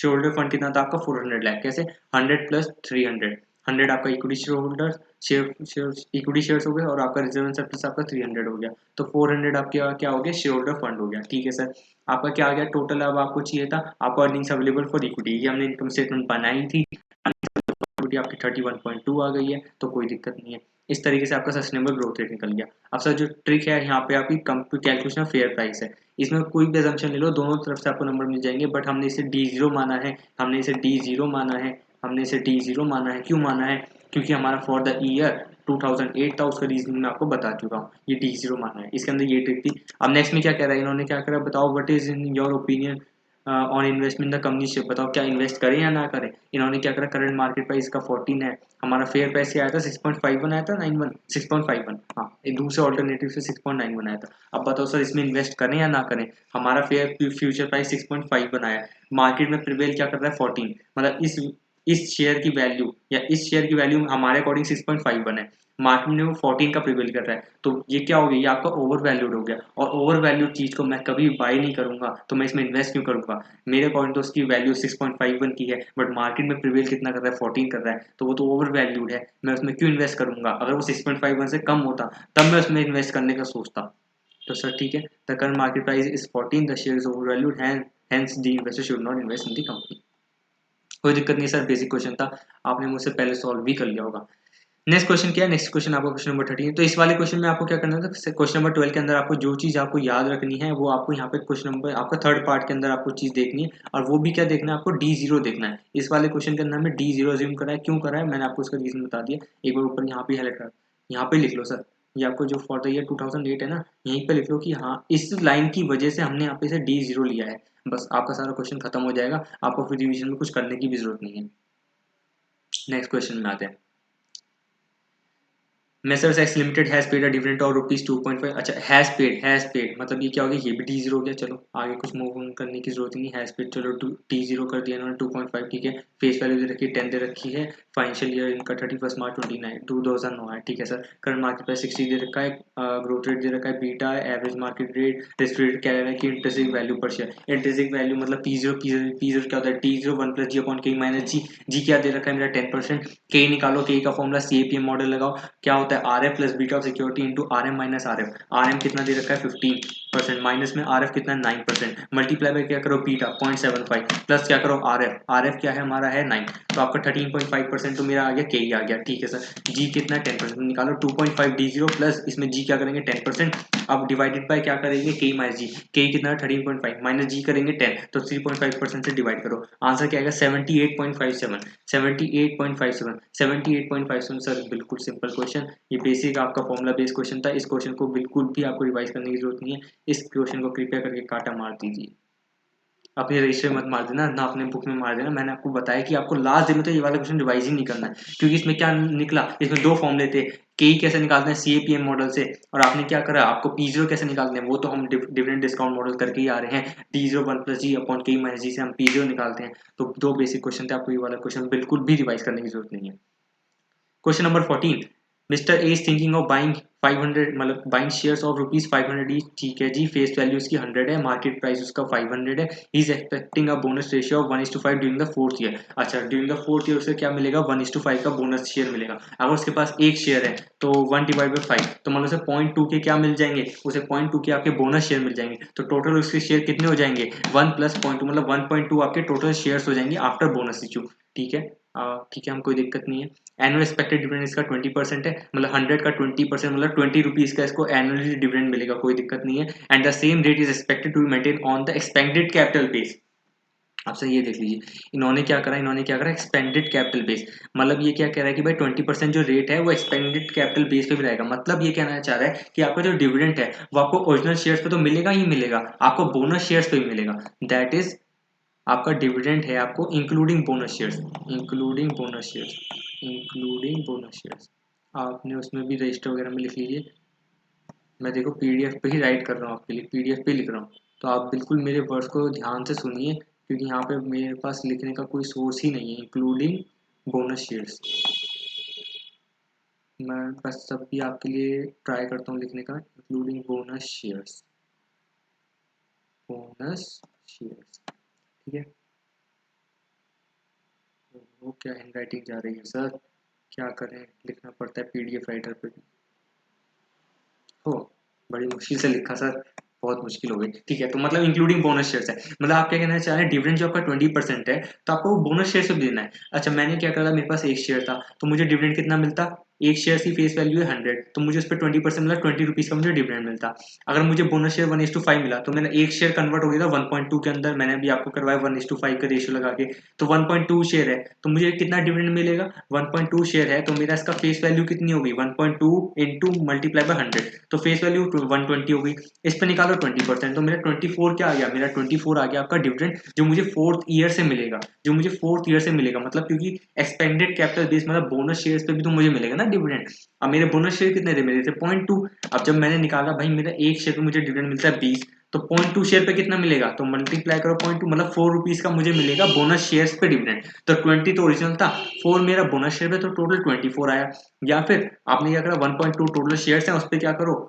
holder fund कितना था आपका? 400 लाख। कैसे? 100 प्लस 300। 100 आपका equity share holder share equity shares हो गए और आपका रिजर्व एंड सरप्लस आपका 300 हो गया। तो 400 आपके क्या हो गया? शेयर होल्डर फंड हो गया। ठीक है सर, आपका क्या आ गया टोटल? अब आपको चाहिए था आपको अर्निंग्स अवेलेबल फॉर इक्विटी, ये हमने इनकम स्टेटमेंट बनाई थी। इक्विटी आपकी 31.2 आ गई है, तो कोई दिक्कत नहीं है। इस तरीके से आपका सस्टेनेबल ग्रोथ रेट निकल गया। अब सर जो ट्रिक है यहाँ पे आपकी कैलकुलेशन ऑफ फेयर प्राइस है। इसमें कोई भी assumption ले लो, दोनों तरफ से आपको नंबर मिल जाएंगे, बट हमने इसे डी जीरो माना है। हमने इसे डी जीरो माना है। हमने इसे डी जीरो माना है। क्यों माना है? क्योंकि हमारा फॉर द ईयर 2008 था, उसका रीजनिंग मैं आपको बता चुका हूँ। ये डी जीरो माना है, इसके अंदर ये ट्रिक थी। अब नेक्स्ट में क्या कह रहा है? इन्होंने क्या करा बताओ, what is in your opinion on investment the company share. बताओ क्या इन्वेस्ट करें या ना करें? इन्होंने क्या करा? करंट मार्केट प्राइस का 14 है, हमारा फेयर प्राइस क्या आया था? 6.51 आया था, 91 6.51। हाँ, एक दूसरे ऑल्टरनेटिव से 6.91 आया था। अब बताओ सर इसमें इन्वेस्ट करें या ना करें? हमारा फेयर फ्यूचर प्राइस 6.51 आया, मार्केट में प्रिवेल क्या कर रहा है? 14। मतलब इस शेयर की वैल्यू या इस शेयर की वैल्यू हमारे अकॉर्डिंग 6.51 है, मार्केट में वो 14 का प्रिवेल कर रहा है, तो ये क्या हो गया? ये आपका ओवर वैल्यूड हो गया। और ओवर वैल्यूड चीज को मैं कभी बाय नहीं करूंगा, तो मैं इसमें इन्वेस्ट क्यों करूंगा? मेरे अकॉर्डिंग तो उसकी वैल्यू 6.51 की है, बट मार्केट में प्रिवेल कितना कर रहा है? 14 कर रहा है, तो वो तो ओवर वैल्यूड है, मैं उसमें क्यों इन्वेस्ट करूंगा? अगर वो 6.51 से कम होता तब मैं उसमें इन्वेस्ट करने का सोचता। तो सर ठीक है, the current market price is 14, the share is over valued, hence the investor should not invest in the company। कोई दिक्कत नहीं सर, बेसिक क्वेश्चन था, आपने मुझसे पहले सॉल्व भी कर लिया होगा। नेक्स्ट क्वेश्चन क्या है? नेक्स्ट क्वेश्चन आपका क्वेश्चन नंबर 13 है। तो इस वाले क्वेश्चन में आपको क्या करना था? क्वेश्चन नंबर 12 के अंदर आपको जो चीज आपको याद रखनी है वो आपको यहाँ पे क्वेश्चन नंबर आपका थर्ड पार्ट के अंदर आपको चीज देखनी है, और वो भी क्या देखना है? आपको डी जीरो देखना है। इस वाले क्वेश्चन के अंदर हमें डी जीरो ज्यूम करा है। क्यों करा है? मैंने आपको उसका रीजन बता दिया। एक बार ऊपर यहाँ पे हाईलाइट कर, यहाँ पे लिख लो सर, ये आपको जो फॉर द ईयर 2008 है ना, यहीं पे लिख लो कि हाँ इस लाइन की वजह से हमने यहाँ पे से डी जीरो लिया है। बस आपका सारा क्वेश्चन खत्म हो जाएगा, आपको फिर रिविजन में कुछ करने की भी जरूरत नहीं है। नेक्स्ट क्वेश्चन में आते हैं। Messrs x limited has paid a dividend of ₹2.5। अच्छा, हैज पेड मतलब ये क्या हो गया? ये भी डी जीरो हो गया। चलो आगे कुछ मूव करने की जरूरत नहीं। हैज पेड चलो डी जीरो कर दिया इन्होंने 2.5। ठीक है, फेस वैल्यू दे रखी है 10 दे रखी है, फाइनेंशियल ईयर इनका 31 मार्च 2009 है। ठीक है सर, करंट मार्केट प्राइस 60 दे रखा है, ग्रोथ रेट दे रखा है beta, average market rate, risk rate क्या है कि इंट्रिंसिक वैल्यू पर शेयर। इंट्रिंसिक वैल्यू मतलब पी जीरो क्या होता है? टी जीरो 1 प्लस जी अपॉन के माइनस जी। जी क्या दे रखा है मेरा? 10%। के निकालो, के का फॉर्मूला CAPM मॉडल लगाओ, क्या होता है? R F plus beta of security into R M minus R F. R M कितना दे रखा है? 15%, माइनस में आर एफ कितना? 9%। मल्टीप्लाई बाय क्या करो? बीटा 0.75 प्लस क्या करो? Are F. आर एफ क्या है हमारा? है 9, तो आपका 13.5%, तो मेरा आ गया के ही आ गया। ठीक है सर, जी कितना? 10% निकालो। 2.5 डी जीरो प्लस इसमें जी क्या करेंगे? 10%। अब डिवाइडेड बाय क्या करेंगे? के माइनस जी। के कितना? 13.5 माइनस जी करेंगे 10, तो 3.5% से डिवाइड करो। आंसर क्या आएगा? 78.57। 78.57 सर, बिल्कुल सिंपल क्वेश्चन। ये बेसिक आपका फॉर्मूला बेस्ड क्वेश्चन था। इस क्वेश्चन को बिल्कुल भी आपको रिवाइज करने की जरूरत नहीं है। इस क्वेश्चन को कृपया करके काटा मार दीजिए, अपने रजिस्टर में मत मार देना, ना अपने बुक में मार देना। मैंने आपको बताया कि आपको लास्ट दिन में तो ये वाला क्वेश्चन रिवाइज ही नहीं करना है, क्योंकि इसमें क्या निकला? इसमें दो फॉर्मूले थे, के कैसे निकालते हैं? CAPM मॉडल से, और आपने क्या करा? आपको पी जीरो कैसे निकालते हैं? वो तो हम डिविडेंड डिस्काउंट मॉडल करके ही आ रहे हैं। डी जीरो 1 प्लस जी अपॉन के माइनस जी से हम पी जीरो निकालते हैं। तो दो बेसिक क्वेश्चन थे, आपको ये वाला क्वेश्चन बिल्कुल भी रिवाइज करने की जरूरत नहीं है। Question number 14, mister A is thinking of buying 500 मतलब बाइंग शेयर्स ऑफ ₹500 ईच। ठीक है जी, फेस वैल्यू उसकी 100 है, मार्केट प्राइस उसका 500 है। He is expecting a bonus ratio of 1:5 during the fourth year. अच्छा, ड्यूरिंग द फोर्थ ईयर उसे क्या मिलेगा? 1:5 का बोनस शेयर मिलेगा। अगर उसके पास एक शेयर है तो 1/5, तो मतलब उसे 0.2 के क्या मिल जाएंगे? उसे 0.2 के आपके बोनस शेयर मिल जाएंगे। तो टोटल उसके शेयर कितने हो जाएंगे? 1 प्लस 0.2 मतलब 1.2 आपके टोटल शेयर हो जाएंगे आफ्टर बोनस इशू। ठीक है, ठीक है, हम कोई दिक्कत नहीं है। एनुअल एक्सपेक्टेड डिविडेंड इसका 20% है, मतलब 100 का 20% मतलब 20 रुपीज का इसको एनुअली डिविडेंड मिलेगा, कोई दिक्कत नहीं है। And the same rate is expected to be maintain on the expanded capital base. आपसे ये देख लीजिए, इन्होंने क्या करा? एक्सपेंडेड कैपिटल बेस, मतलब ये क्या कह रहा है कि भाई 20% जो रेट है वो एक्सपेंडेड कैपिटल बेस पे भी रहेगा। मतलब ये कहना चाह रहा है कि आपका जो डिविडेंड है वो आपको ओरिजिनल शेयर्स पे तो मिलेगा ही मिलेगा, आपको बोनस शेयर्स पे भी मिलेगा। दैट इज आपका डिविडेंड है आपको including bonus shares, including bonus shares, including bonus shares. आपने उसमें भी रजिस्टर वगैरह में लिख लीजिए। मैं देखो PDF पे ही राइट कर रहा हूँ आपके लिए, PDF पे लिख रहा हूँ, तो आप बिल्कुल मेरे वर्ड्स को ध्यान से सुनिए, क्योंकि यहाँ पे मेरे पास लिखने का कोई सोर्स ही नहीं है। इंक्लूडिंग बोनस शेयर्स, मैं बस सब भी आपके लिए ट्राई करता हूँ लिखने का। Including bonus shares, bonus shares, ठीक है। वो क्या हैंड राइटिंग जा रही है सर, क्या करें, लिखना पड़ता है पीडीएफ राइटर पे। हो, बड़ी मुश्किल से लिखा सर, बहुत मुश्किल हो गई। ठीक है, तो मतलब इंक्लूडिंग बोनस शेयर्स है, मतलब आप क्या कहना चाह रहे हैं, डिविडेंड जो आपका 20% है तो आपको बोनस शेयर से देना है। अच्छा, मैंने क्या करा, मेरे पास एक शेयर था तो मुझे डिविडेंड कितना मिलता, एक शेयर की फेस वैल्यू है 100, तो मुझे उस पर 20% मिला, 20 रुपीज़ का मुझे डिविडेंड मिलता। अगर मुझे बोनस शेयर 1:5 मिला तो मेरा एक शेयर कन्वर्ट हो गया था 1.2 के अंदर, मैंने अभी आपको करवाया 1:5 का रेशियो लगा के। तो 1.2 शेयर है तो मुझे कितना डिविडेंड मिलेगा, 1.2 शेयर है तो मेरा इसका फेस वैल्यू कितनी होगी, 1.2 इंटू मल्टीप्लाई बाय 100, तो फेस वैल्यू 120 हो गई। इस पे निकालो 20%, तो मेरा 24 क्या आ गया, मेरा 24 आ गया आपका डिविडेंड, जो मुझे फोर्थ ईयर से मिलेगा, जो मुझे फोर्थ ईयर से मिलेगा। मतलब क्योंकि एक्सपेंडेड कैपिटल बेस मतलब बोनस शेयर्स पे भी तो मुझे मिलेगा ना डिविडेंड। अब मेरे बोनस शेयर कितने थे, मेरे थे 0.2। अब जब मैंने निकाला भाई मेरा एक शेयर पे मुझे डिविडेंड मिलता है 20, तो 0.2 शेयर पे कितना मिलेगा, तो मल्टीप्लाई करो 0.2, मतलब 4 रुपीज का मुझे मिलेगा बोनस शेयर्स पे डिविडेंड। तो 20 तो ओरिजिनल था, 4 मेरा बोनस शेयर पे, तो टोटल 24 आया। या फिर आपने क्या करा, 1.2 टोटल शेयर्स हैं उस पर क्या करो,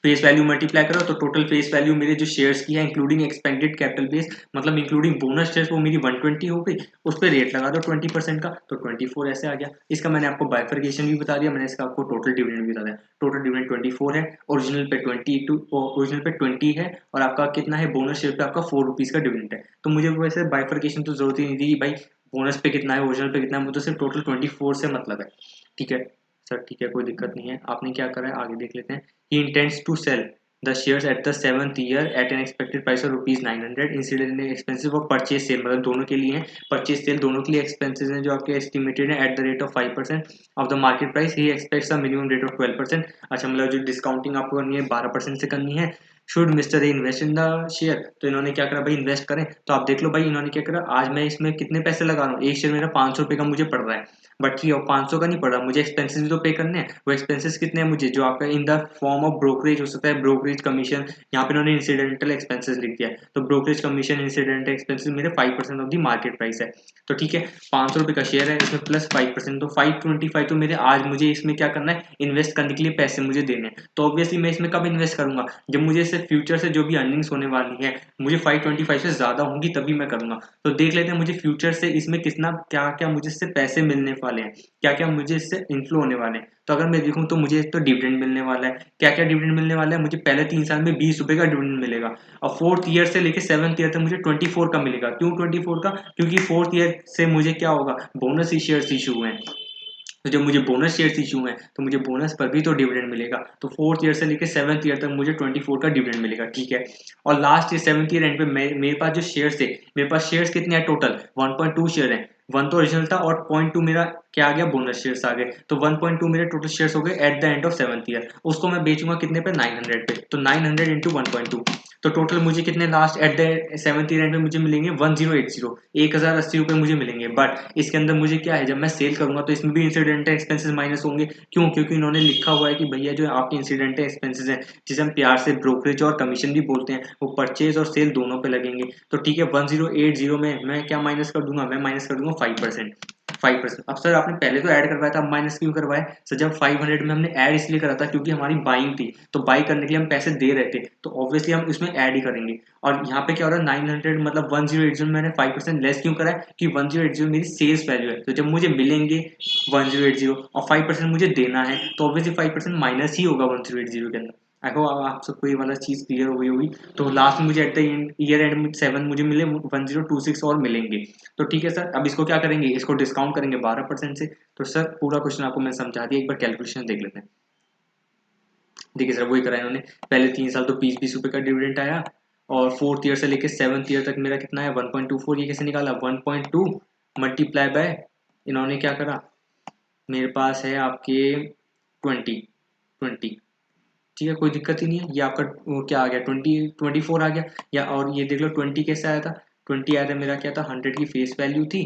फेस वैल्यू मल्टीप्लाई करो, तो टोटल फेस वैल्यू मेरे जो शेयर्स की है इंक्लूडिंग एक्सपेंडेड कैपिटल बेस मतलब इंक्लूडिंग बोनस शेयर्स, वो मेरी 120 हो गई। उस पर रेट लगा दो 20% का, तो 24 ऐसे आ गया। इसका मैंने आपको बाइफर्केशन भी बता दिया, मैंने इसका आपको टोटल डिविडेंड भी बता दिया। टोटल डिविडेंड 24 है, ओरिजिनल पे 22, ओरिजिनल पे 20 है, और आपका कितना है, बोनस शेयर पे आपका 4 रुपीज़ का डिविडेंड है। तो मुझे वैसे बाइफर्केशन तो जरूरत ही नहीं थी भाई बोनस पे कितना है, ओरिजिनल पे कितना है, मुझे सिर्फ टोटल 24 से मतलब है। ठीक है सर, ठीक है, कोई दिक्कत नहीं है। आपने क्या करा है आगे देख लेते हैं। He intends to sell the shares at the 7th year at an expected price of rupees 900 incident expensive और परचेज सेल, मतलब दोनों के लिए हैं, परचेज सेल दोनों के लिए एक्सपेंसेस हैं जो आपके एस्टिमेटेड है eight the rate of 5% of the market price. He aspects a minimum rate of 12%। अच्छा, मतलब जो डिस्काउंटिंग आपको करनी है 12% से करनी है। Should mister A invest in the share, तो इन्होंने क्या करा भाई, इन्वेस्ट करें। तो आप देख लो भाई इन्होंने क्या करा, आज मैं इसमें कितने पैसे लगा रहा हूँ, एक शेयर मेरा 500 रुपये का मुझे पड़ रहा है, बट ठीक है 500 का नहीं पड़ रहा, मुझे एक्सपेंसेस भी तो पे करने हैं। वो एक्सपेंसेस कितने हैं मुझे, जो आपका in the form of brokerage हो सकता है, ब्रोकरेज कमीशन, यहाँ पे इन्होंने इंसिडेंटल एक्सपेंसेस लिख दिया है, तो ब्रोकरेज कमीशन इंसिडेंटल एक्सपेंसेस मेरे 5% ऑफ द मार्केट प्राइस है। तो ठीक है, 500 रुपये का शेयर है, इसमें प्लस 5%, तो 525 तो मेरे आज मुझे इसमें क्या करना है, इन्वेस्ट करने के लिए पैसे मुझे देने हैं। तो ऑब्वियसली मैं इसमें कब इन्वेस्ट करूंगा, जब मुझे इससे फ्यूचर से जो भी अर्निंग्स होने वाली है, मुझे 525 से ज़्यादा होंगी तभी मैं करूंगा। तो देख लेते हैं मुझे फ्यूचर से इसमें कितना क्या क्या मुझे इससे पैसे मिलने वाले हैं, क्या क्या मुझे इससे इन्फ्लो होने वाले हैं। तो अगर मैं देखूं तो मुझे तो डिविडेंड मिलने वाला है, क्या क्या डिविडेंड मिलने वाला है, मुझे पहले 3 साल में 20 रुपए का डिविडेंड मिलेगा, और फोर्थ ईयर से लेकर 7th ईयर तक मुझे 24 का मिलेगा। क्यों 24 का, क्योंकि फोर्थ ईयर से मुझे क्या होगा, बोनस शेयर्स इशू हुए हैं, तो जब मुझे बोनस शेयर्स इशू है तो मुझे बोनस पर भी तो डिविडेंड मिलेगा। तो फोर्थ ईयर से लेकर 7th ईयर तक मुझे 24 का डिविडेंड मिलेगा, ठीक है। और last year 7th year and पे मेरे पास जो शेयर्स थे, मेरे पास शेयर्स कितने हैं टोटल, 1.2 शेयर है, 1 तो ओरिजिनल था और 0.2 मेरा क्या आ गया, बोनस शेयर्स आ गए। तो 1.2 मेरे टोटल शेयर्स हो गए eight the end of 7th year, उसको मैं बेचूंगा कितने पे, 900 पे, तो 900 इंटू 1.2, तो टोटल मुझे कितने last at the 7th year and में मुझे मिलेंगे 1080, 1080 रुपए मुझे मिलेंगे। बट इसके अंदर मुझे क्या है, जब मैं सेल करूंगा तो इसमें भी इंसिडेंटल एक्सपेंसेस माइनस होंगे। क्यों, क्योंकि इन्होंने लिखा हुआ है कि भैया जो आपके इंसिडेंटल एक्सपेंसेस हैं, जिसे हम प्यार से ब्रोकरेज और कमीशन भी बोलते हैं, वो परचेज और सेल दोनों पे लगेंगे। तो ठीक है, 1080 में मैं क्या माइनस कर दूंगा, मैं माइनस कर दूंगा 5%। 5%, अब सर आपने पहले तो ऐड करवाया था, अब माइनस क्यों करवाया सर, जब 500 में हमने ऐड इसलिए करा था क्योंकि हमारी बाइंग थी, तो बाई करने के लिए हम पैसे दे रहे थे, तो ऑब्वियसली हम इसमें ऐड ही करेंगे। और यहाँ पे क्या हो रहा है, 900 मतलब 1080 में मैंने 5% लेस क्यों करा है, कि 1080 मेरी सेल्स वैल्यू है, तो जब मुझे मिलेंगे 1080 और 5% मुझे देना है, तो ऑब्वियसली 5% माइनस ही होगा 1080 के अंदर। आई होप आप सबको ये वाला चीज़ क्लियर हो गई होगी। तो लास्ट में मुझे एट द ईयर एंड में 7 मुझे मिले, 1026 और मिलेंगे। तो ठीक है सर, अब इसको क्या करेंगे, इसको डिस्काउंट करेंगे 12% से। तो सर पूरा क्वेश्चन आपको मैं समझा दिया, एक बार कैलकुलेशन देख लेते हैं। देखिए सर वही करा इन्होंने, पहले 3 साल तो 20-20 रुपए का डिविडेंड आया, और फोर्थ ईयर से लेके 7th ईयर तक मेरा कितना है 1.24, ये कैसे निकाला 1.2 मल्टीप्लाई बाय, इन्होंने क्या करा, मेरे पास है आपके 20, ठीक है, कोई दिक्कत ही नहीं है। ये आपका वो क्या आ गया, 24 आ गया। या और ये देख लो 20 कैसे आया था, 20 आया था मेरा क्या था, 100 की फेस वैल्यू थी,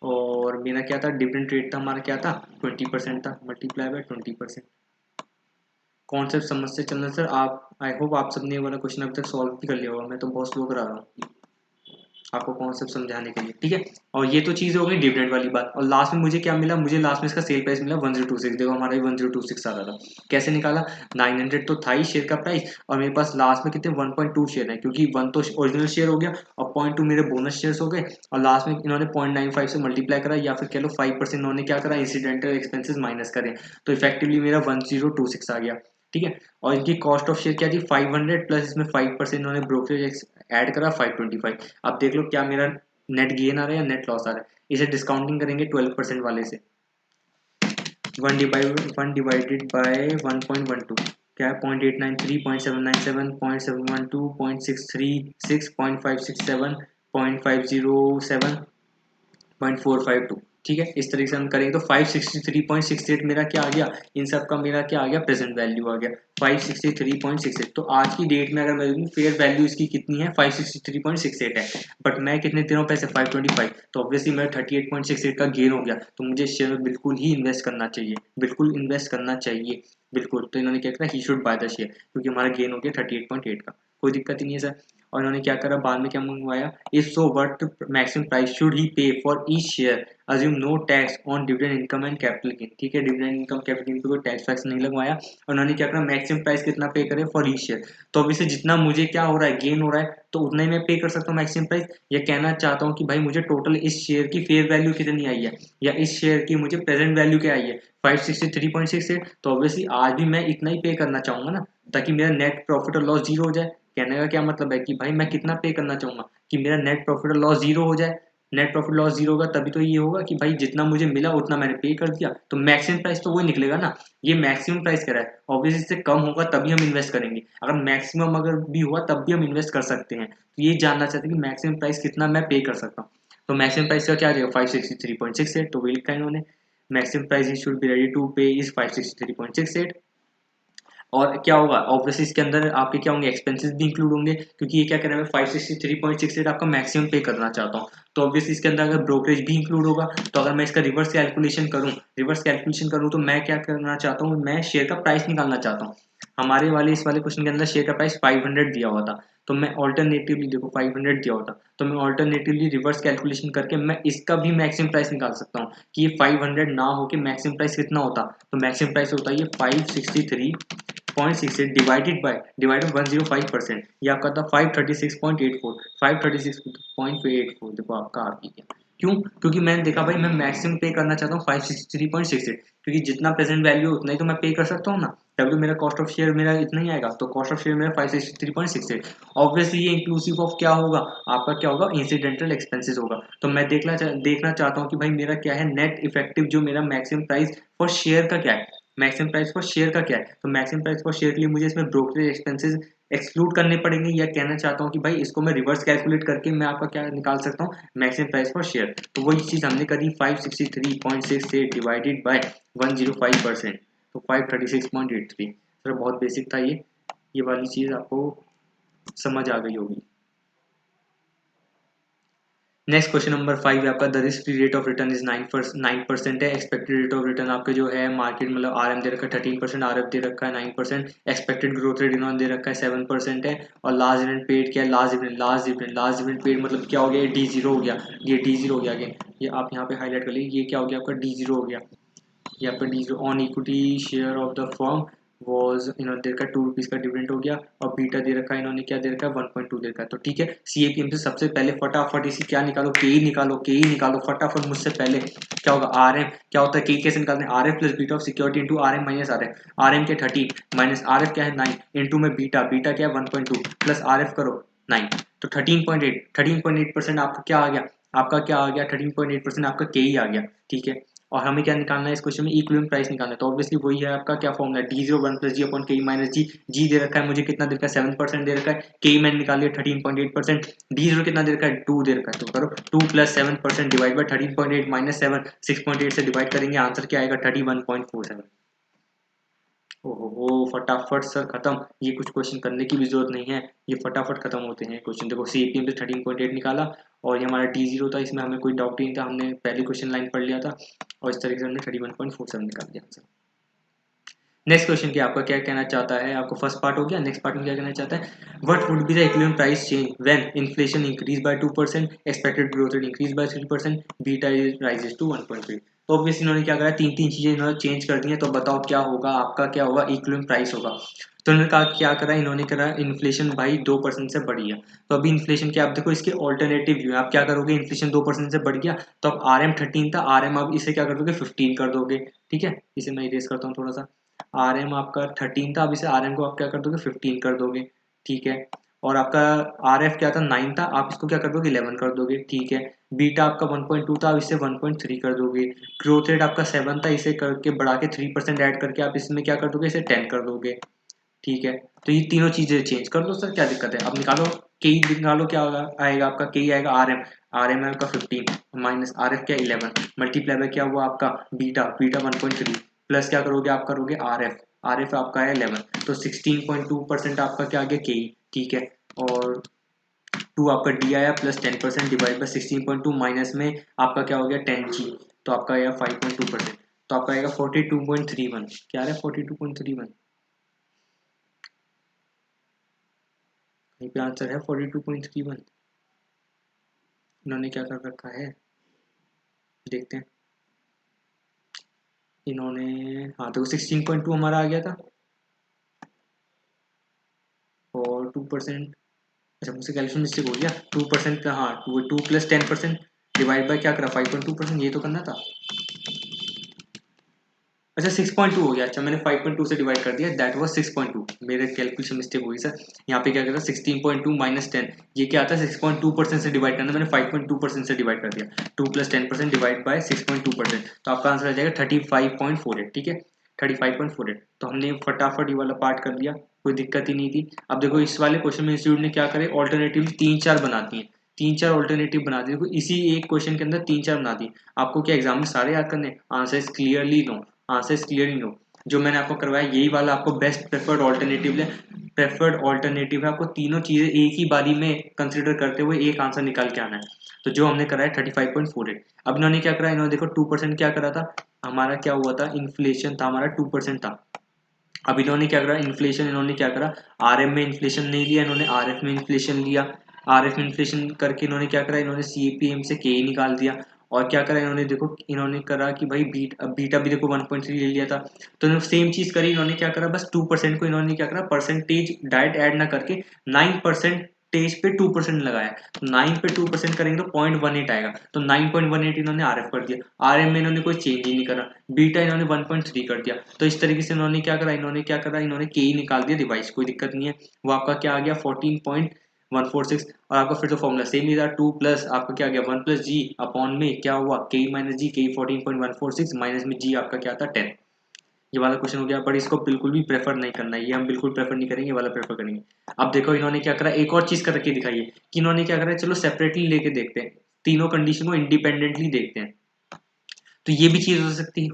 और मेरा क्या था, डिफरेंट रेट था हमारा क्या था, 20% था, मल्टीप्लाई बाय 20%। कॉन्सेप्ट समझ से चलना सर, आप आई होप आप सबने ये वाला क्वेश्चन अभी तक सॉल्व भी कर लिया होगा, मैं तो बहुत स्लो करा रहा हूँ। आपको कॉन्सेप्ट समझाने के लिए, ठीक है। और ये तो चीज़ हो गई डिविडेंड वाली बात। और लास्ट में मुझे क्या मिला, मुझे लास्ट में इसका सेल प्राइस मिला 1026। देखो हमारा 1026 आ रहा था, कैसे निकाला, 900 तो था ही शेयर का प्राइस, और मेरे पास लास्ट में कितने 1.2 शेयर है, क्योंकि 1 तो ओरिजिनल शेयर हो गया और 0.2 मेरे बोनस शेयर्स हो गए, और लास्ट में इन्होंने 0.95 से मल्टीप्लाई करा, या फिर कह लो 5% इन्होंने क्या करा, इंसिडेंटल एक्सपेंसेस माइनस करें, तो इफेक्टिवली मेरा 1026 आ गया, ठीक है। और इनकी कॉस्ट ऑफ शेयर क्या थी 500 प्लस इसमें 5% इन्होंने ब्रोकरेज ऐड करा 525। अब देख लो क्या मेरा नेट गेन आ रहा है या नेट लॉस आ रहा है। इसे डिस्काउंटिंग करेंगे 12% वाले से, 1 डिवाइडेड बाय 1.12 क्या है, 0.893, 0.797, 0.712, 0.636, 0.567, 0.507, 0.452, ठीक है। इस तरीके से हम करेंगे तो 563.68 मेरा क्या आ गया, इन सब का मेरा क्या आ गया, प्रेजेंट वैल्यू आ गया 563.68। तो आज की डेट में अगर मैं देखूँ फेयर वैल्यू इसकी कितनी है, 563.68 है, बट मैं कितने दिनों पैसे 525, तो ऑब्वियसली मेरा 38.68 का गेन हो गया। तो मुझे शेयर में बिल्कुल ही इन्वेस्ट करना चाहिए, बिल्कुल इन्वेस्ट करना चाहिए, बिल्कुल। तो इन्होंने क्या करा, he should by the share, क्योंकि हमारा गेन हो गया 38.8 का, कोई दिक्कत ही नहीं है सर। और इन्होंने क्या करा बाद में, क्या मंगवाया, if so what maximum price should he pay for each share, assume no tax on dividend income and capital gain, ठीक है। डिविडेंड इनकम कैपिटल गेन पे कोई टैक्स वैक्स नहीं लगवाया, और उन्होंने क्या करा, मैक्सिमम प्राइस कितना पे करे फॉर ईच शेयर। तो अभी से जितना मुझे क्या हो रहा है, गेन हो रहा है, तो उतना ही मैं पे कर सकता हूँ मैक्सिमम प्राइस। ये कहना चाहता हूँ कि भाई मुझे टोटल इस शेयर की फेयर वैल्यू कितनी आई है, या इस शेयर की मुझे प्रेजेंट वैल्यू क्या आई है, 563.68। तो ऑब्वियसली आज भी मैं इतना ही पे करना चाहूंगा ना, ताकि मेरा नेट प्रॉफिट और लॉस जीरो हो जाए। कहने का क्या मतलब है कि भाई मैं कितना पे करना चाहूंगा कि मेरा नेट प्रॉफिट और लॉस जीरो हो जाए। नेट प्रॉफिट लॉस जीरो होगा तभी तो ये होगा कि भाई जितना मुझे मिला उतना मैंने पे कर दिया, तो मैक्सिमम प्राइस तो वही निकलेगा ना। ये मैक्सिमम प्राइस कह रहा है, ऑब्वियसली इससे कम होगा तभी हम इन्वेस्ट करेंगे, अगर मैक्सिमम अगर भी हुआ तब भी हम इन्वेस्ट कर सकते हैं। तो ये जानना चाहते हैं कि मैक्सिमम प्राइस कितना मैं पे कर सकता हूँ। तो मैक्सिमम प्राइस का क्या आ जाएगा 563.68, तो वही लिखा है इन्होंने, maximum price he should be ready to pay is 563.68। और क्या होगा, ऑब्वियसली इसके अंदर आपके क्या होंगे, एक्सपेंसेस भी इंक्लूड होंगे, क्योंकि ये क्या कर रहा है, 563.68 आपका मैक्सिमम पे करना चाहता हूँ। तो ऑब्वियसली इसके अंदर अगर ब्रोकरेज भी इंक्लूड होगा, तो अगर मैं इसका रिवर्स कैलकुलेशन करूँ तो मैं क्या करना चाहता हूँ, मैं शेयर का प्राइस निकालना चाहता हूँ। हमारे वाले इस वाले क्वेश्चन के अंदर शेयर का प्राइस 500 दिया हुआ था, तो मैं ऑल्टरनेटिवली देखो 500 दिया होता, तो मैं ऑल्टरनेटिवली रिवर्स कैलकुलेशन करके मैं इसका भी मैक्सिमम प्राइस निकाल सकता हूँ कि ये 500 ना हो के मैक्सिमम प्राइस कितना होता। तो मैक्सिमम प्राइस होता है ये 563.68 डिवाइडेड 105%, ये आपका था 536.84, 536.84 देखो आपका आ गया। क्यों, क्योंकि मैंने देखा भाई मैं मैक्सिमम पे करना चाहता हूँ 563.68, क्योंकि जितना प्रेजेंट वैल्यू उतना ही तो मैं पे कर सकता हूँ ना, तभी तो मेरा कॉस्ट ऑफ शेयर मेरा इतना ही आएगा। तो कॉस्ट ऑफ शेयर मेरा 563.68, ऑब्वियसली ये इंक्लूसिव ऑफ क्या होगा, आपका क्या होगा, इंसिडेंटल एक्सपेंसेस होगा। तो मैं देखना चाहता हूँ कि भाई मेरा क्या है नेट इफेक्टिव, जो मेरा मैक्सिमम प्राइस फॉर शेयर का क्या है, मैक्सिमम प्राइस फॉर शेयर का क्या है। तो मैक्सिमम प्राइस फॉर शेयर के लिए मुझे इसमें ब्रोकरेज एक्सपेंसेस एक्सक्लूड करने पड़ेंगे, या कहना चाहता हूँ कि भाई इसको मैं रिवर्स कैलकुलेट करके मैं आपका क्या निकाल सकता हूँ, मैक्सिमम प्राइस फॉर शेयर। तो वही चीज़ हमने करी 563.68 डिवाइडेड बाय 105%, तो 536.83। सर बहुत बेसिक था ये वाली चीज़ आपको समझ आ गई होगी। नेक्स्ट क्वेश्चन नंबर 5 है आपका, the risk free rate of return is 9% है। एक्सपेक्टेड रेट ऑफ रिटर्न आपके जो है मार्केट मतलब आरएम दे रखा है 13%, आरएफ दे रखा है 9%, एक्सपेक्टेड ग्रोथ रेट इन्होंने दे रखा है 7% है, और लास्ट डिविडेंड पेड क्या है, लास्ट डिविडेंड पेड मतलब क्या हो गया, डी जीरो हो गया, ये डी जीरो हो गया अगेन, ये आप यहाँ पे हाईलाइट कर लीजिए, ये क्या हो गया आपका डी जीरो हो गया, ये आपका D zero on equity share of the firm was, इन्होंने दे रखा है 2 रुपीज़ का डिविडेंड हो गया, और बीटा दे रखा है इन्होंने क्या दे रखा है 1.2 दे रखा है। तो ठीक है, सीएपीएम से सबसे पहले फटाफट इसी क्या निकालो, के ही निकालो फटाफट मुझसे पहले। क्या होगा, आर एम क्या होता है, के कैसे निकालते हैं, R F plus beta of security into R M minus R F, R M के 13 माइनस आर एफ क्या है 9 इंटू में बीटा क्या है 1.2 प्लस आर एफ करो 9, तो 13.8 आपका क्या आ गया, आपका क्या आ गया 13.8% आपका के ही आ गया, ठीक है। और हमें क्या निकालना है इस क्वेश्चन में, इक्विलिब्रियम प्राइस निकालना है, तो ऑब्वियसली वही है आपका क्या फॉर्मूला, डी जीरो 1 प्लस जी अपॉन के माइनस जी। जी दे रखा है मुझे कितना दे रखा है 7% दे रखा है, के मैंने निकाल लिया 13.8%, डी जीरो कितना दे रखा है 2 दे रखा है, तो करो 2 प्लस 7% डिवाइड बाई 13.8 माइनस 7, 6.8 से डिवाइड करेंगे, आंसर क्या आएगा 31.47। ओहो फटाफट सर खत्म, ये कुछ क्वेश्चन करने की भी जरूरत नहीं है, ये फटाफट खत्म होते हैं क्वेश्चन। देखो सीपीएम से 13.8 निकाला, और ये हमारा टी जीरो था, इसमें हमें कोई डाउट ही नहीं था, हमने पहली क्वेश्चन लाइन पढ़ लिया था, और इस तरीके से हमने 31.47 निकाल दिया आंसर। नेक्स्ट क्वेश्चन क्या आपका क्या कहना चाहता है, आपको फर्स्ट पार्ट हो गया, नेक्स्ट पार्ट में क्या कहना चाहता है, what would be the equilibrium price change when inflation increase by 2%, expected growth rate increase by 3%, beta rises to 1.3। तो ऑब्वियसली इन्होंने क्या करा, तीन तीन चीजें इन्होंने चेंज कर दी हैं, तो बताओ क्या होगा आपका, क्या होगा इक्विलिब्रियम प्राइस होगा। तो इन्होंने कहा क्या करा, इन्होंने करा इन्फ्लेशन भाई 2% से बढ़ गया, तो अभी इन्फ्लेशन क्या, आप देखो इसके ऑल्टरनेटिव व्यू है, आप क्या करोगे, इन्फ्लेशन 2% से बढ़ गया तो अब आर एम 13 था, आर एम आप इसे क्या कर दोगे 15 कर दोगे, ठीक है, इसे मैं इरेज करता हूँ थोड़ा सा, आर एम आपका 13 था, अब इसे आर एम को आप क्या कर दोगे 15 कर दोगे, ठीक है, और आपका आर एफ क्या था 9 था, आप इसको क्या कर दोगे 11 कर दोगे, ठीक है, बीटा आपका 1.2 था, अब इसे 1.3 कर दोगे, ग्रोथ रेट आपका 7 था, इसे करके बढ़ा के 3% ऐड करके आप इसमें क्या कर दोगे, इसे 10 कर दोगे, ठीक है। तो ये तीनों चीजें चेंज कर दो सर, क्या दिक्कत है, अब निकालो के निकालो, क्या होगा आएगा आपका के आएगा आर एम का 15 माइनस आर एफ क्या 11 मल्टीप्लाई बाय क्या हुआ आपका बीटा बीटा 1.3 प्लस क्या करोगे आप करोगे आर एफ आपका है 11, तो 16.2% आपका क्या आ गया के, ठीक है, और 2 आपका डी आया प्लस 10% डिवाइड बाय 16.2 माइनस में आपका क्या हो गया 10 जी, तो आपका आएगा 5.2%, तो आपका आएगा 42.31, क्या है 42.31, कहीं पे आंसर है 42.31, इन्होंने क्या कर रखा है देखते हैं, इन्होंने हाँ तो 16.2 हमारा आ गया था, और 2%, अच्छा मुझसे कैलकुलेशन मिस्टेक हो गया, 2% का, हाँ two two plus 10% divide by क्या करा 5.2%, ये तो करना था, अच्छा 6.2 हो गया, अच्छा मैंने 5.2 से डिवाइड कर दिया, दैट वाज 6.2, मेरे कैलकुलेशन मिस्टेक हुई सर, यहाँ पे क्या करता 16.2 माइनस 10, ये क्या आता है 6.2% से डिवाइड करना, मैंने 5.2% से डिवाइड कर दिया, 2 प्लस 10% डिवाइड बाय 6.2%, तो आपका आंसर आ जाएगा 35.48, ठीक है 35.48, तो हमने फटाफट ये वाला पार्ट कर लिया, कोई दिक्कत ही नहीं थी। अब देखो इस वाले क्वेश्चन में इंस्टीट्यूट ने क्या करे, ऑल्टरनेटिव तीन चार बनाती है, तीन चार ऑल्टरनेटिव बना दी, देखो इसी एक क्वेश्चन के अंदर तीन चार बना दी, आपको क्या एग्जाम में सारे याद करने, आंसर क्लियरली दो, आंसर्स क्लियर ही हो, जो मैंने आपको करवाया यही वाला आपको बेस्ट प्रेफर्ड ऑल्टरनेटिव है, प्रेफर्ड ऑल्टरनेटिव है, आपको तीनों चीजें एक ही बारी में कंसिडर करते हुए एक आंसर निकाल के आना है, तो जो हमने कराया 35.48, अब इन्होंने क्या करा, इन्होंने देखो 2% क्या करा था, हमारा क्या हुआ था, इन्फ्लेशन था हमारा 2% था, अब इन्होंने क्या करा इन्फ्लेशन, इन्होंने क्या करा आर एम में इन्फ्लेशन नहीं लिया, इन्होंने आर एफ में इन्फ्लेशन लिया, आर एफ में इन्फ्लेशन करके इन्होंने क्या करा, इन्होंने सी पी एम से के निकाल दिया, और क्या करा इन्होंने देखो, इन्होंने करा कि भाई बीटा भी देखो 1.3 ले लिया था, तो इन्होंने सेम चीज करी, इन्होंने क्या करा बस 2% को इन्होंने क्या करा परसेंटेज डायरेक्ट ऐड ना करके 9% पे 2% लगाया, तो 9 पे 2% करेंगे तो 0.18 आएगा, तो 9.18 इन्होंने आर एफ कर दिया, आर एम में इन्होंने कोई चेंज ही नहीं करा, बीटा इन्होंने 1.3 कर दिया, तो इस तरीके से इन्होंने के ही निकाल दिया डिवाइस, कोई दिक्कत नहीं है, वो आपका क्या आ गया 14.146, और आपका फिर तो फॉर्मूला सेम ही था, 2 प्लस आपका क्या आ गया 1 प्लस जी अपॉन में क्या हुआ के माइनस जी, के 14.146 माइनस में जी आपका क्या था 10, ये वाला क्वेश्चन हो गया, बट इसको बिल्कुल भी प्रेफर नहीं करना है, ये हम बिल्कुल प्रेफर नहीं करेंगे, ये वाला प्रेफर करेंगे। अब देखो इन्होंने क्या करा, एक और चीज करके दिखाई है कि इन्होंने क्या करा, चलो सेपरेटली लेके देखते हैं, तीनों कंडीशन को इंडिपेंडेंटली देखते हैं, तो ये भी चीज हो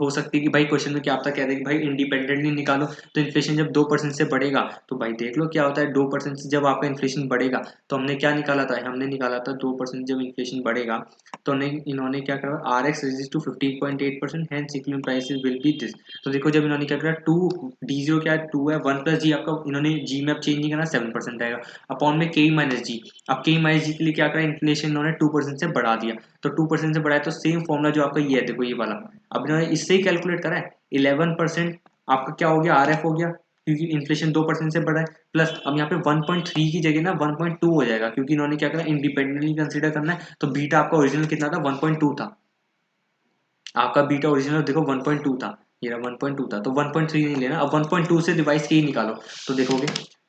सकती है कि भाई क्वेश्चन में क्या आपका कह रहे हैं कि भाई इंडिपेंडेंटली निकालो, तो इन्फ्लेशन जब 2% से बढ़ेगा तो भाई देख लो क्या होता है, 2% से जब आपका इन्फ्लेशन बढ़ेगा, तो हमने क्या निकाला था, हमने निकाला था 2% जब इन्फ्लेशन बढ़ेगा, तो इन्होंने क्या करा R X raises to 15.8%, hence equilibrium prices will be this, तो देखो जब इन्होंने क्या करा टू डी जीरो क्या है 2 है, 1 प्लस जी आपका इन्होंने जी में अब चेंज नहीं करना 7% आएगा, अपॉन में के माइनस जी, अब के माइनस जी के लिए क्या करा इन्फ्लेशन इन्होंने 2% से बढ़ा दिया, तो 2% से बढ़ाया तो सेम फॉर्मूला जो आपका ये है देखो ये वाला, अब इन्होंने इससे ही कैलकुलेट करा है 11% आपका क्या हो गया आर एफ हो गया, क्योंकि इन्फ्लेशन 2% से बढ़ा है, प्लस अब यहाँ पे 1.3 की जगह ना 1.2 हो जाएगा, क्योंकि इन्होंने क्या करा इंडिपेंडेंटली कंसीडर करना है, तो बीटा आपका ओरिजिनल कितना था 1.2 था, आपका बीटा ओरिजिनल देखो 1.2 था, ये 1.2 था, तो 1.3 नहीं लेना, अब 1.2 से डिवाइस के ही निकालो, तो देखोगे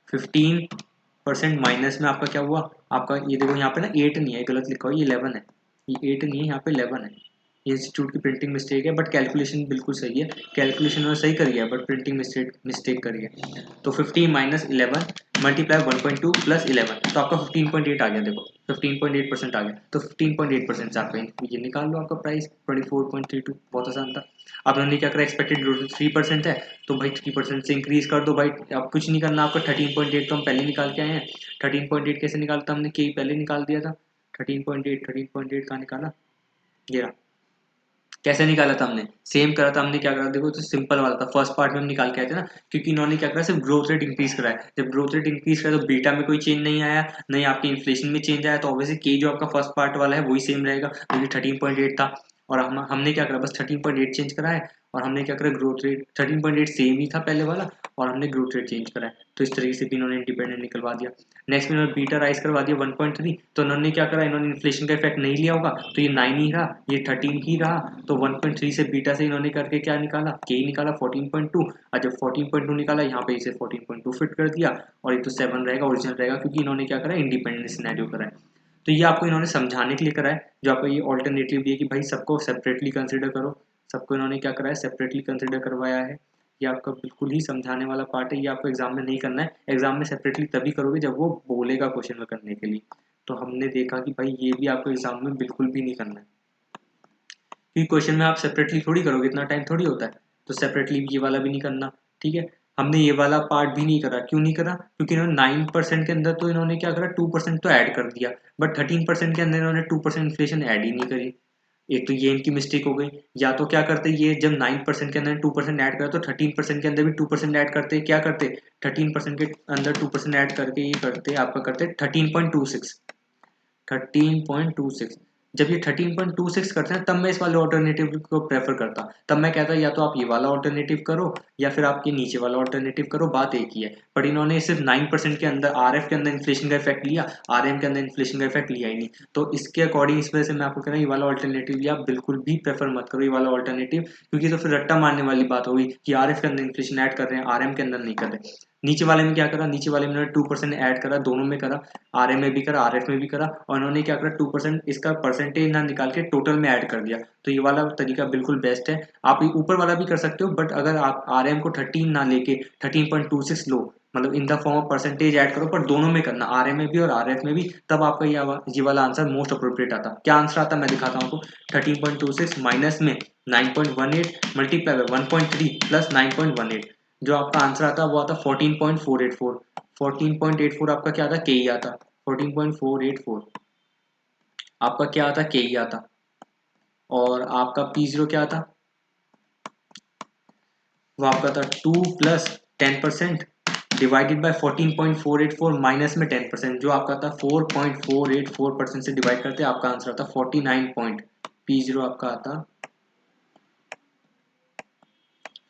15% माइनस में आपका क्या हुआ, आपका ये देखो यहाँ पे ना 8 नहीं है, गलत लिखा हुआ, ये 11 है, ये 8 नहीं है, यहाँ पे 11 है, ये इंस्टीट्यूट की प्रिंटिंग मिस्टेक है, बट कैलकुलेशन बिल्कुल सही है, कैलकुलेशन उन्होंने सही करी है, बट प्रिंटिंग मिस्टेक मिस्टेक करी है, तो 15 माइनस 11 मल्टीप्लाई 1.2 प्लस 11, तो आपका 15.8 आ गया, देखो 15.8% आ गया, तो 15.8% से आपका ये निकाल लो आपका प्राइस 24.32, बहुत आसान था। अब उन्होंने क्या करा एक्सपेक्टेड ग्रोथ 3% है, तो भाई 3% से इंक्रीज कर दो भाई, अब कुछ नहीं करना आपका 13.8 तो हम पहले निकाल के आए हैं, 13.8 कैसे निकालता हमने के पहले निकाल दिया था, 13.8 कहाँ निकाला, ये रहा कैसे निकाला था हमने, सेम करा था हमने, क्या करा देखो, तो सिंपल वाला था, फर्स्ट पार्ट में हम निकाल के आए थे ना, क्योंकि इन्होंने क्या करा, सिर्फ ग्रोथ रेट इंक्रीज करा है। जब ग्रोथ रेट इंक्रीज करा तो बीटा में कोई चेंज नहीं आया, नहीं आपके इन्फ्लेशन में चेंज आया, तो ऑब्वियसली के जो आपका फर्स्ट पार्ट वाला है वही सेम रहेगा, जो कि 13.8 था। और हमने क्या करा, बस 13.8 चेंज करा है, और हमने क्या करा, ग्रोथ रेट 13.8 सेम ही था पहले वाला, और हमने ग्रोथ रेट चेंज करा है। तो इस तरीके से भी इन्होंने इंडिपेंडेंट निकलवा दिया। नेक्स्ट में इन्होंने बीटा राइज करवा दिया 1.3, तो इन्होंने क्या करा, इन्होंने इन्फ्लेशन का इफेक्ट नहीं लिया होगा, तो ये 9 ही रहा, ये 13 ही रहा, तो 1.3 से बीटा से इन्होंने करके क्या निकाला, के निकाला 14.2, और जब 14.2 निकाला यहाँ पे इसे 14.2 फिट कर दिया, और ये तो 7 रहेगा, ओरिजिनल रहेगा, क्योंकि इन्होंने क्या करा, इंडिपेंडेंट सिनेरियो करा है। तो ये आपको इन्होंने समझाने के लिए करा है, जो आपको ये ऑल्टरनेटिव दिया कि भाई सबको सेपरेटली कंसिडर करो, सबको इन्होंने क्या करा है, सेपरेटली कंसिडर करवाया है। ये आपका बिल्कुल ही समझाने वाला पार्ट है, ये आपको एग्जाम में नहीं करना है, एग्जाम में सेपरेटली तभी करोगे जब वो बोलेगा क्वेश्चन में करने के लिए। तो हमने देखा कि भाई ये भी आपको एग्जाम में बिल्कुल भी नहीं करना है, क्योंकि क्वेश्चन में आप सेपरेटली थोड़ी करोगे, इतना टाइम थोड़ी होता है, तो सेपरेटली ये वाला भी नहीं करना। ठीक है, हमने ये वाला पार्ट भी नहीं करा, क्यों नहीं करा, क्योंकि इन्होंने 9% के अंदर तो इन्होंने क्या करा, 2% तो ऐड कर दिया, बट 13% के अंदर इन्होंने 2% इन्फ्लेशन ऐड ही नहीं करी। एक तो ये इनकी मिस्टेक हो गई, या तो क्या करते, ये जब 9% के अंदर 2% ऐड करा, तो 13% के अंदर भी 2% ऐड करते, क्या करते, 13% के अंदर 2% ऐड करके ये करते, आपका करते 13.26, 13.26। जब ये 13.26 करते हैं, तब मैं इस वाले ऑल्टरनेटिव को प्रेफर करता, तब मैं कहता या तो आप ये वाला ऑल्टरनेटिव करो, या फिर आप ये नीचे वाला ऑल्टरनेटिव करो, बात एक ही है। बट इन्होंने सिर्फ 9% के अंदर आरएफ के अंदर इन्फ्लेशन का इफेक्ट लिया, आरएम के अंदर इन्फ्लेशन का इफेक्ट लिया ही नहीं। तो इसके अकॉर्डिंग इस वजह से मैं आपको कह रहा हूँ, ये वाला ऑल्टरनेटिव या आप बिल्कुल भी प्रेफर मत करो, ये वाला ऑल्टरनेटिव, क्योंकि तो फिर रट्टा मारने वाली बात होगी कि आरएफ के अंदर इन्फ्लेशन ऐड कर रहे हैं, आरएम के अंदर नहीं कर रहे। नीचे वाले में क्या करा, नीचे वाले में 2% ऐड करा, दोनों में करा, आरएम में भी करा, आरएफ में भी करा, और इन्होंने क्या करा, 2% इसका परसेंटेज ना निकाल के टोटल में ऐड कर दिया। तो ये वाला तरीका बिल्कुल बेस्ट है। आप ऊपर वाला भी कर सकते हो, बट अगर आप आरएम को 13 ना लेके 13.26 लो, मतलब in the form of percentage add करो, पर दोनों में करना, आरएम में भी और आरएफ में भी, तब आपका ये वाला आंसर मोस्ट अप्रोप्रिएट आता। क्या आंसर आता मैं दिखाता हूँ आपको, 13.26 माइनस में 9.18 मल्टीप्लाई बाय 1.3 प्लस 9.18, जो आपका आंसर आता वो आता 14.484। 14.84 आपका क्या आता, के ही आता, 14.484 आपका क्या आता, के ही आता। और आपका P0 क्या आता, वो आपका था 2 प्लस 10% डिवाइडेड बाय 14.484 माइनस में 10%, जो आपका था 4.484% से डिवाइड करते आपका आंसर आता 49 पॉइंट, P0 आपका आता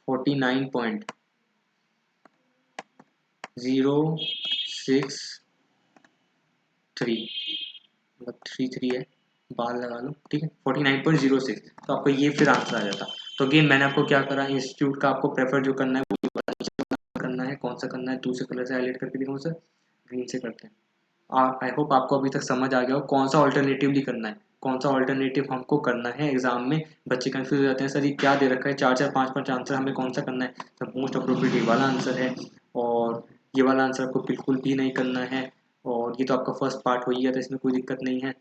49.063, मतलब 33 है, बाल लगा लो, ठीक है, 49.06, तो आपको ये फिर आंसर आ जाता। तो अगेन मैंने आपको क्या करा, इंस्टीट्यूट का आपको प्रेफर जो करना है वो करना है, कौन सा करना है, दूसरे कलर से हाईलाइट करके दिखाऊं सर, ग्रीन से करते हैं। आई होप आपको अभी तक समझ आ गया हो कौन सा ऑल्टरनेटिवली करना है, कौन सा ऑल्टरनेटिव हमको करना है। एग्जाम में बच्चे कंफ्यूज हो जाते हैं, सर ये क्या दे रखा है, चार चार पांच पांच आंसर, हमें कौन सा करना है। तो मोस्ट अप्रोप्रिएट वाला आंसर है, और ये वाला आंसर आपको बिल्कुल भी नहीं करना है। और ये तो आपका फर्स्ट पार्ट हो ही गया, तो इसमें कोई दिक्कत नहीं है।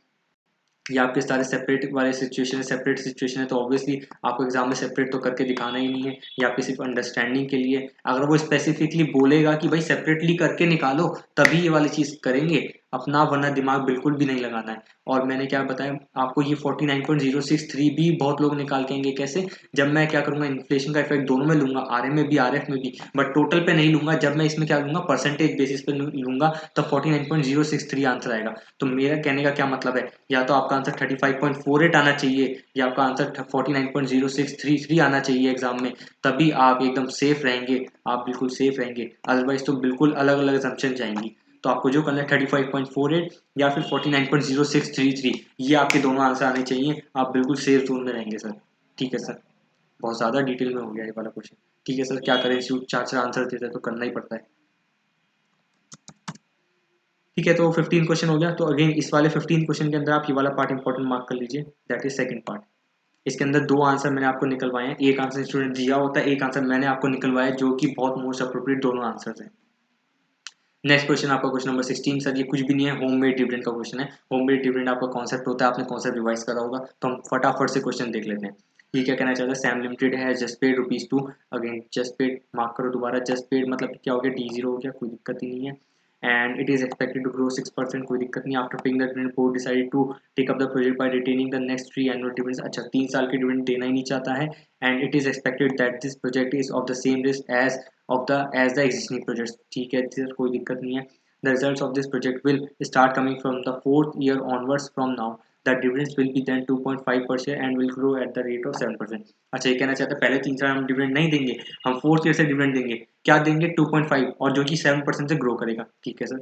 ये आपके सारे सेपरेट वाले सिचुएशन है, सेपरेट सिचुएशन है, तो ऑब्वियसली आपको एग्जाम में सेपरेट तो करके दिखाना ही नहीं है, ये आपकी सिर्फ अंडरस्टैंडिंग के लिए। अगर वो स्पेसिफिकली बोलेगा कि भाई सेपरेटली करके निकालो, तभी ये वाली चीज़ करेंगे अपना, वरना दिमाग बिल्कुल भी नहीं लगाना है। और मैंने क्या बताया आपको, ये 49.063 भी बहुत लोग निकाल के आएंगे, कैसे, जब मैं क्या करूंगा, इन्फ्लेशन का इफेक्ट दोनों में लूंगा, आरएम में भी आरएफ में भी, बट टोटल पे नहीं लूंगा, जब मैं इसमें क्या लूंगा, परसेंटेज बेसिस पे लूंगा, तब 49.063 आंसर आएगा। तो मेरा कहने का क्या मतलब है, या तो आपका आंसर 35.48 आना चाहिए, या आपका आंसर 49.0633 आना चाहिए एग्जाम में, तभी आप एकदम सेफ रहेंगे, आप बिल्कुल सेफ रहेंगे। अदरवाइज तो बिल्कुल अलग अलग असम्पशन जाएंगी। तो आपको जो करना है 35.48 या फिर 49.0633, ये आपके दोनों आंसर आने चाहिए, आप बिल्कुल सेफ जोन में रहेंगे सर। ठीक है सर, बहुत ज़्यादा डिटेल में हो गया ये वाला क्वेश्चन। ठीक है सर, क्या करें, इंस्टीट्यूट चार चार आंसर देता है तो करना ही पड़ता है। ठीक है, तो 15 क्वेश्चन हो गया। तो अगेन इस वाले 15 क्वेश्चन के अंदर आप ये वाला पार्ट इंपॉर्टेंट मार्क कर लीजिए, दैट इज सेकंड पार्ट। इसके अंदर दो आंसर मैंने आपको निकलवाए हैं, एक आंसर स्टूडेंट दिया होता है, एक आंसर मैंने आपको निकलवाया, जो कि बहुत मोस्ट अप्रोप्रिएट दोनों आंसर हैं। नेक्स्ट क्वेश्चन आपका क्वेश्चन नंबर 16 सर, ये कुछ भी नहीं है, होम मेड डिविडेंड का क्वेश्चन है। होम मेड डिविडेंड आपका कॉन्सेप्ट होता है, आपने कॉन्सेप्ट रिवाइज करा होगा, तो हम फटाफट से क्वेश्चन देख लेते हैं। ये क्या कहना चाहता है, सैम लिमिटेड है, just paid ₹2। Again just paid mark करो दोबारा, जस्ट पेड मतलब क्या हो गया, D0 हो गया, कोई दिक्कत ही नहीं है। and it is expected to grow 6%. कोई दिक्कत नहीं. After paying the dividend, board decided to take up the project by retaining the next 3 annual dividends. अच्छा 3 साल के dividend देना ही नहीं चाहता है, and it is expected that this project is of the same risk as the existing projects. ठीक है सर, कोई दिक्कत नहीं है. The results of this project will start coming from the 4th year onwards from now. The dividends will be then 2.5 per share and will grow at the rate of 7%. अच्छा, ये कहना चाहता है पहले 3 साल हम डिविडेंड नहीं देंगे, हम 4th ईयर से डिविडेंड देंगे. क्या देंगे? 2.5, और जो कि 7% से ग्रो करेगा. ठीक है सर.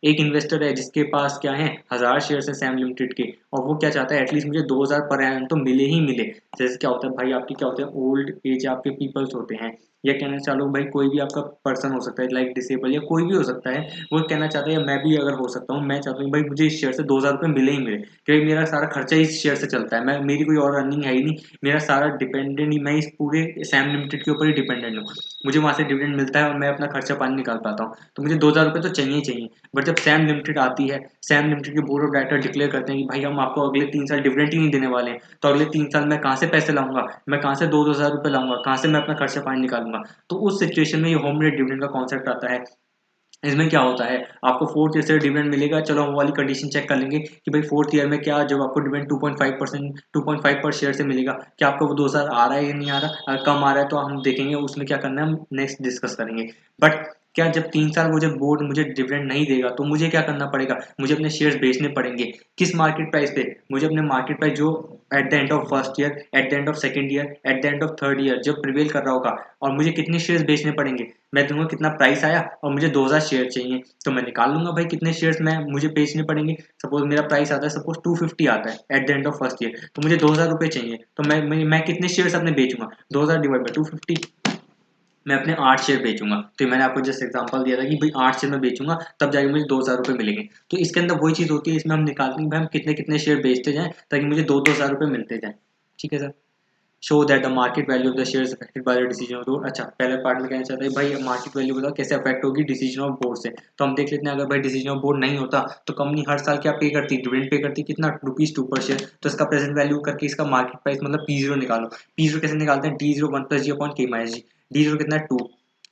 एक इन्वेस्टर है जिसके पास क्या है 1000 शेयर है सैम लिमिटेड के, और वो क्या चाहता है एटलीस्ट मुझे 2000 पर एनम तो मिले ही मिले. जैसे क्या होता है भाई, आपकी क्या होता है ओल्ड एज आपके पीपल्स होते हैं, या कहना चालो भाई कोई भी आपका पर्सन हो सकता है लाइक डिसेबल या कोई भी हो सकता है, वो कहना चाहता है मैं भी अगर हो सकता हूँ, मैं चाहता हूँ भाई मुझे इस शेयर से 2000 रुपये मिले ही मिले, क्योंकि मेरा सारा खर्चा इस शेयर से चलता है, मैं मेरी कोई और अर्निंग है ही नहीं, मेरा सारा डिपेंडेंट ही मैं इस पूरे सैम लिमिटेड के ऊपर ही डिपेंडेंट हूँ. मुझे वहाँ से डिविडेंड मिलता है और मैं अपना खर्चा पानी निकाल पाता हूँ, तो मुझे 2000 रुपये तो चाहिए ही चाहिए. बट जब सैम लिमिटेड आती है, सैम लिमिटेड के बोर्ड ऑफ डायरेक्टर डिक्लेयर करते हैं कि भाई हम आपको अगले 3 साल डिविडेंड ही नहीं देने वाले हैं, तो अगले 3 साल मैं कहाँ से पैसे लाऊंगा, मैं कहाँ से 2-2000 रुपये लाऊंगा, कहाँ से मैं अपना खर्चा पानी निकालूंगा. तो उस सिचुएशन में ये होम रेट डिविडेंड का कॉन्सेप्ट आता है. इसमें क्या होता है, आपको 4th ईयर से डिविडेंड मिलेगा, चलो हम वो वाली कंडीशन चेक कर लेंगे कि भाई 4th ईयर में क्या जब आपको डिविडेंड 2.5 पर शेयर से मिलेगा, क्या आपको वो 2000 आ रहा है या नहीं आ रहा. अगर कम आ रहा है तो हम देखेंगे उसमें क्या करना है, हम नेक्स्ट डिस्कस करेंगे. बट क्या जब 3 साल वो जब बोर्ड मुझे डिविडेंड नहीं देगा तो मुझे क्या करना पड़ेगा, मुझे अपने शेयर्स बेचने पड़ेंगे. किस मार्केट प्राइस पे? मुझे अपने मार्केट प्राइस जो eight the end of first year, eight the end of second year, eight the end of third year जब प्रिवेल कर रहा होगा, और मुझे कितने शेयर्स बेचने पड़ेंगे, मैं दूंगा कितना प्राइस आया और मुझे 2000 शेयर चाहिए, तो मैं निकाल लूंगा भाई कितने शेयर्स मैं मुझे बेचने पड़ेंगे. सपोज मेरा प्राइस आता है, सपोज 250 आता है eight the end of first year, तो मुझे 2000 रुपये चाहिए, तो मैं कितने शेयर्स अपने बेचूंगा, 2000 डिवाइड बाई 250, मैं अपने 8 शेयर बेचूंगा. तो मैंने आपको जस्ट एग्जांपल दिया था कि भाई 8 शेयर में बेचूंगा तब जाके मुझे 2000 रुपये मिलेंगे. तो इसके अंदर वही चीज़ होती है, इसमें हम निकालते हैं भाई हम कितने कितने शेयर बेचते जाएं ताकि मुझे 2-2000 रुपये मिलते जाएं. ठीक है sir. Show that the market value of the shares affected by the decision of board. अच्छा, पहले पार्ट में कहना चाहता है भाई मार्केट वैल्यू बताओ कैसे अफेक्ट होगी डिसीजन ऑफ बोर्ड से. तो हम देख लेते हैं, अगर भाई डिसीजन ऑफ बोर्ड नहीं होता तो कंपनी हर साल क्या पे करती, डिविडेंड पे करती, कितना ₹2 पर शेयर. तो इसका प्रेजेंट वैल्यू करके इसका मार्केट प्राइस मतलब P0 निकालो. P0 कैसे निकालते हैं, D0 1 + G upon K - G. D0 कितना है 2,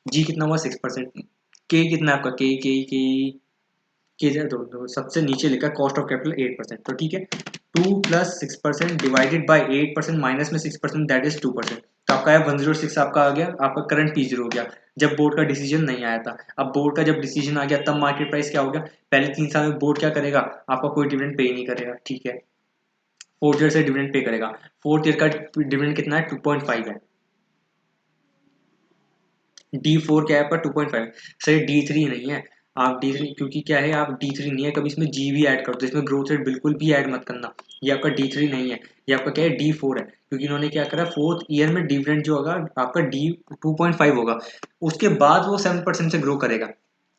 G कितना हुआ 6%, K कितना है आपका के सबसे नीचे लिखा कॉस्ट ऑफ कैपिटल 8%. तो ठीक है, 2 + 6% डिवाइडेड बाय 8% माइनस में 6% दैट इज 2%. तो आपका है 106 आपका आ गया, आपका करंट P0 हो गया जब बोर्ड का डिसीजन नहीं आया था. अब बोर्ड का जब डिसीजन आ गया तब मार्केट प्राइस क्या हो गया, पहले 3 साल में बोर्ड क्या करेगा, आपका कोई डिविडेंड पे नहीं करेगा. ठीक है, 4th ईयर से डिविडेंड पे करेगा. 4th ईयर का डिविडेंड कितना है 2.5 है. D4 क्या है आपका 2.5. सर D3 नहीं है, आप D3 क्योंकि क्या है आप D3 नहीं है, कभी इसमें G भी ऐड कर दो, इसमें ग्रोथ रेट बिल्कुल भी ऐड मत करना. ये आपका D3 नहीं है, ये आपका क्या है D4 है, क्योंकि इन्होंने क्या करा 4th ईयर में डिविडेंड जो होगा आपका D 2.5 होगा, उसके बाद वो 7% से ग्रो करेगा,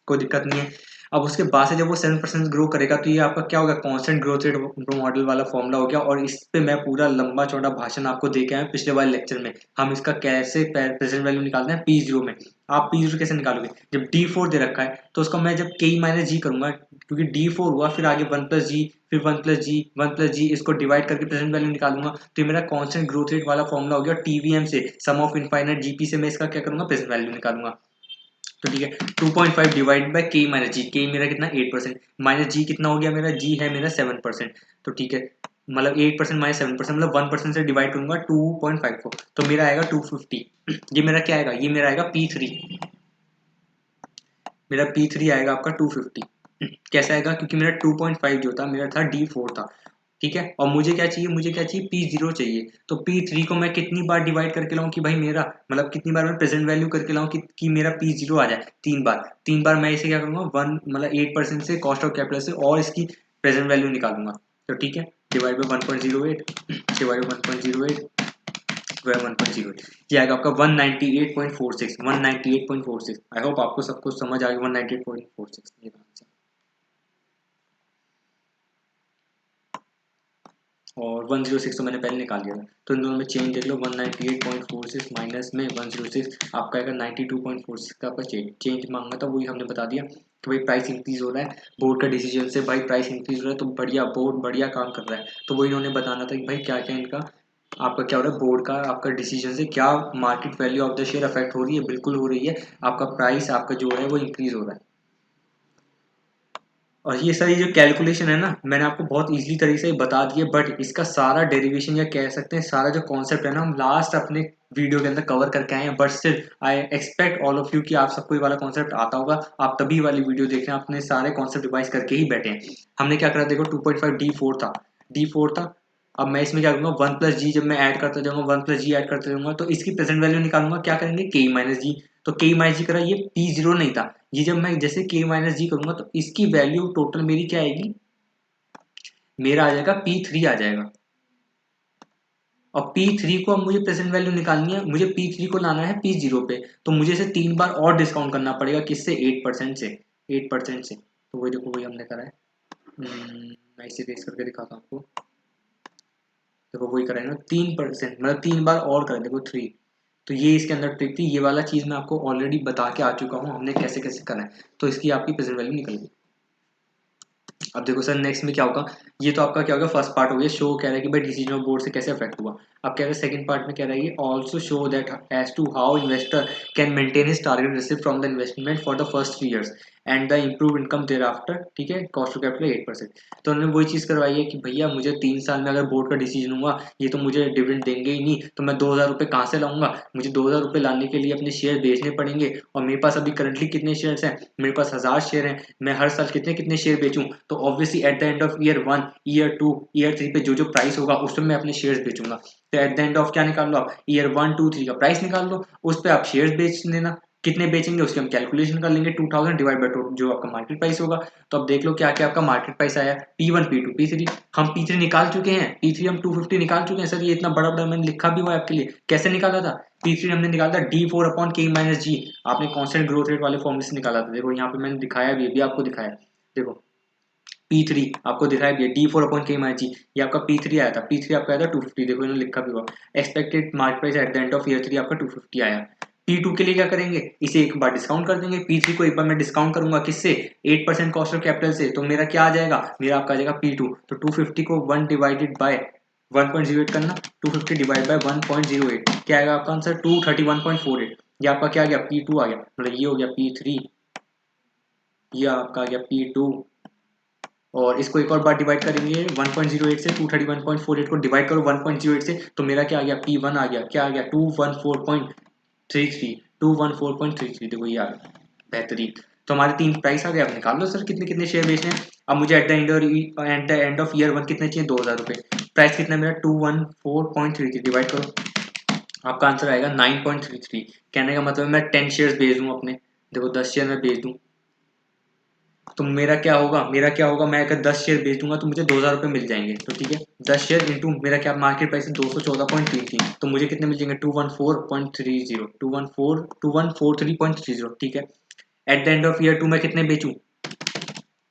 कोई दिक्कत नहीं है. अब उसके बाद से जब वो 7% ग्रो करेगा तो ये आपका क्या होगा, कांस्टेंट ग्रोथ रेट मॉडल वाला फॉर्मूला हो गया. और इस पे मैं पूरा लंबा चौड़ा भाषण आपको दे के आया पिछले वाले लेक्चर में. हम इसका कैसे प्रेजेंट वैल्यू निकालते हैं P0 में. आप P0 कैसे निकालोगे, जब D4 दे रखा है तो उसका मैं जब K - G करूंगा, क्योंकि D4 हुआ फिर आगे 1 + G, फिर 1 + G इसको डिवाइड करके प्रेजेंट वैल्यू निकालूंगा, तो ये मेरा कांस्टेंट ग्रोथ रेट वाला फॉर्मूला हो गया. TVM से सम ऑफ इनफाइनाइट जीपी से मैं इसका क्या करूंगा, प्रेजेंट वैल्यू निकालूंगा. तो ठीक है, 2.5 divide by K - G, K मेरा कितना 8%, माइनस G कितना हो गया मेरा, G है मेरा 7%. तो ठीक है, मतलब 8% - 7% मतलब 1% से डिवाइड करूंगा 2.5 को, तो मेरा आएगा 250. ये मेरा क्या आएगा, ये मेरा आएगा P3, मेरा P3 आएगा आपका 250. कैसे आएगा, क्योंकि मेरा 2.5 जो था मेरा था D4 था. ठीक है, और मुझे क्या चाहिए, मुझे क्या चाहिए P0 चाहिए. तो P3 को मैं कितनी बार डिवाइड करके लाऊं कि भाई मेरा मतलब कितनी बार मैं प्रेजेंट वैल्यू करके लाऊं कि मेरा P0 आ जाए, 3 बार मैं इसे क्या करूंगा 1 मतलब 8% से कॉस्ट ऑफ कैपिटल से और इसकी प्रेजेंट वैल्यू निकालूंगा. तो ठीक है, डिवाइड बाई 1.08, डिवाइड बाई 1.08, 1.08, ये आएगा आपका 198.46, 198.46. आई होप आपको सब कुछ समझ आ गया. 198.46 ये आंसर. और 106 तो मैंने पहले निकाल लिया था, तो इन दोनों में चेंज देख लो. 198.46 माइनस में 106 आपका आएगा 92.46 का आपका चेंज मांगा था, वही हमने बता दिया कि भाई प्राइस इंक्रीज हो रहा है, बोर्ड का डिसीजन से भाई प्राइस इंक्रीज हो रहा है, तो बढ़िया बोर्ड बढ़िया काम कर रहा है. तो वही इन्होंने बताना था कि भाई क्या क्या इनका आपका क्या हो रहा है, बोर्ड का आपका डिसीजन से क्या market value of the share affect हो रही है, बिल्कुल हो रही है, आपका प्राइस आपका जो है वो इंक्रीज हो रहा है. और ये सारी जो कैलकुलेशन है ना, मैंने आपको बहुत इजीली तरीके से बता दिए, बट इसका सारा डेरिवेशन या कह सकते हैं सारा जो कॉन्सेप्ट है ना, हम लास्ट अपने वीडियो के अंदर कवर करके आए हैं। But still I expect all of you कि आप सबको ये वाला कॉन्सेप्ट आता होगा, आप तभी वाली वीडियो देख रहे हैं, अपने सारे कॉन्सेप्ट रिवाइज करके ही बैठे हैं। हमने क्या करा, देखो 2.5 D4 था। अब मैं इसमें क्या करूंगा, 1 + g जब मैं ऐड करता जाऊंगा, 1 + g ऐड करता जाऊंगा, तो इसकी प्रेजेंट वैल्यू निकालूंगा, क्या करेंगे k-g। तो k-g करा, ये p0 नहीं था, ये जब मैं जैसे k-g करूंगा तो इसकी वैल्यू टोटल मेरी क्या आएगी, मेरा आ जाएगा p3 आ जाएगा। और P3 को अब मुझे प्रेजेंट वैल्यू निकालनी है, मुझे P3 को लाना है P0 पे, तो मुझे इसे 3 बार और डिस्काउंट करना पड़ेगा, किससे, 8% से। 8% से, तो वही देखो, वही हमने करा है। मैं इसे रेस करके दिखाता हूँ आपको। देखो वही करा है ना, 3%, मतलब 3 बार और करें, देखो 3। तो ये इसके अंदर ट्रिक थी, ये वाला चीज़ मैं आपको ऑलरेडी बता के आ चुका हूँ हमने कैसे कैसे करना है, तो इसकी आपकी प्रेजेंट वैल्यू निकल गई। अब देखो सर नेक्स्ट में क्या होगा, ये तो आपका क्या होगा, फर्स्ट पार्ट हो गया, शो कह रहा है कि भाई डिसीजन ऑफ बोर्ड से कैसे अफेक्ट हुआ। अब कह रहा है सेकंड पार्ट में कह रहा है ये also show that as to how investor can maintain his target receive from the investment for the first 3 years and the improve income thereafter, ठीक है, कॉस्ट टू कैपिटल 8%। तो उन्होंने वही चीज़ करवाई है कि भैया मुझे 3 साल में अगर बोर्ड का डिसीजन हुआ ये तो मुझे डिविडेंड देंगे ही नहीं, तो मैं 2,000 रुपये कहाँ से लाऊंगा, मुझे 2,000 रुपये लाने के लिए अपने शेयर बेचने पड़ेंगे। और मेरे पास अभी करंटली कितने शेयर्स हैं, मेरे पास 1,000 शेयर हैं, मैं हर साल कितने कितने शेयर बेचूं, तो obviously eight the end of year 1, year 2, year 3 पे जो जो प्राइस होगा उसमें मैं अपने शेयर्स बेचूंगा। तो एट द एंड ऑफ क्या निकाल लो आप, ईयर 1, 2, 3 का प्राइस निकाल लो, उस पर आप शेयर्स बेच देना, कितने बेचेंगे उसकी हम कैलकुलेशन कर लेंगे, 2000 डिवाइड बाई जो आपका मार्केट प्राइस होगा। तो अब देख लो क्या क्या आपका मार्केट प्राइस आया, P1, P2, P3। हम P3 निकाल चुके हैं, P3 हम 250 निकाल चुके हैं सर, ये इतना बड़ा बड़ा मैंने लिखा भी हुआ है आपके लिए, कैसे निकाला था। P3 हमने निकाला था D4/K-g, आपने कांस्टेंट ग्रोथ रेट वाले फॉर्मूले से निकाला था, देखो यहाँ पे मैंने दिखाया भी, अभी आपको दिखाया, देखो P3 आपको दिखाई दिया, D4/K-g, ये आपका P3 आया था, P3 आपका आया था 250, देखो इन्होंने लिखा भी हुआ, expected market price at the end of year 3 आपका 250 आया। P2 के लिए क्या करेंगे, इसे एक बार डिस्काउंट कर देंगे, P3 को एक बार मैं डिस्काउंट करूंगा, किससे, 8% कॉस्ट ऑफ कैपिटल से, तो मेरा क्या आ जाएगा, मेरा आपका आ जाएगा P2। तो 250 को 1 डिवाइडेड बाय 1.08 करना, 250 डिवाइड बाय 1.08, क्या आएगा आपका आंसर, 231.48। ये आपका क्या आ गया, P2 आ गया, मतलब ये हो गया P3, ये आपका आ गया P2। और इसको एक और बार डिवाइड करेंगे 1.08 से, 231.48 को डिवाइड करो 1.08 से, तो मेरा क्या आ गया, P1 आ गया, क्या आ गया, 214.33, 214.33, देखो ये आ गया, बेहतरीन। तो हमारे 3 प्राइस आ गए, अब निकाल लो सर कितने कितने शेयर बेचने हैं। अब मुझे eight the end of year 1 कितने चाहिए, 2,000 रुपये, प्राइस कितना मेरा 214.33, डिवाइड करो, आपका आंसर आएगा 9.33। कहने का मतलब मैं 10 शेयर्स बेच दूँ अपने, देखो 10 शेयर मैं बेच दूँ, तो मेरा क्या होगा, मैं अगर 10 शेयर बेच दूंगा तो मुझे 2,000 रुपये मिल जाएंगे, तो ठीक है, 10 शेयर इंटू मेरा क्या मार्केट प्राइस है 214.33, तो मुझे कितने मिल जाएंगे, 214.30, 214.30, ठीक है। Eight the end of year 2 मैं कितने बेचूं,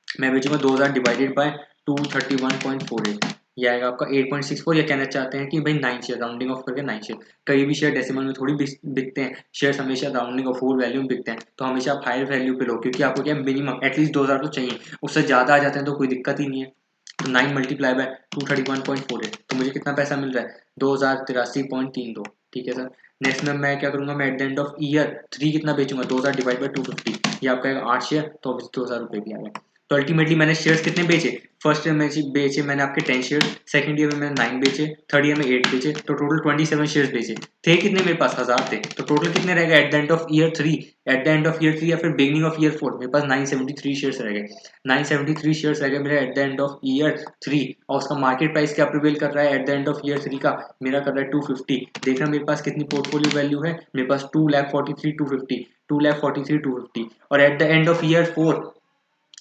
मैं बेचूंगा 2,000 डिवाइडेड बाय 231.48, ये आएगा आपका 8.64, या कहना चाहते हैं कि भाई 9 शेयर, राउंडिंग ऑफ करके 9 शेयर। कहीं भी शेयर डेसिमल में थोड़ी बिकते हैं, शेयर हमेशा राउंडिंग ऑफ होल वैल्यू में बिकते हैं, तो हमेशा आप हायर वैल्यू पे लो, क्योंकि आपको क्या मिनिमम एटलीस्ट 2,000 तो चाहिए, उससे ज़्यादा आ जाते हैं तो कोई दिक्कत ही नहीं है। तो 9 मल्टीप्लाई बाय 231.48, तो मुझे कितना पैसा मिल रहा है, 2,083.32, ठीक है सर। नेक्स्ट में मैं क्या करूंगा, मैं eight the end of year 3 कितना बेचूंगा, 2,000 डिवाइड बाई 250, ये आपका 8 शेयर, तो अब 2,000 रुपये भी आ गए। तो अल्टीमेटली मैंने शेयर्स कितने बेचे, फर्स्ट ईयर में बेचे मैंने आपके 10 शेयर, सेकंड ईयर में मैंने 9 बेचे, थर्ड ईयर में 8 बेचे, तो टोटल 27 शेयर्स बेचे। थे कितने मेरे पास, 1,000 थे, तो टोटल कितने रह गए eight the end of year 3, eight the end of year 3 या फिर बिगनिंग ऑफ ईयर 4, मेरे पास 973 शेयर्स रह गए, 973 शेयर्स रह गए मेरे eight the end of year 3। और उसका मार्केट प्राइस क्या प्रिवेल कर रहा है eight the end of year 3 का, मेरा कर रहा है 250। देखना मेरे पास कितनी पोर्टफोलियो वैल्यू है, मेरे पास 2,43,250, 2,43,250। और eight the end of year 4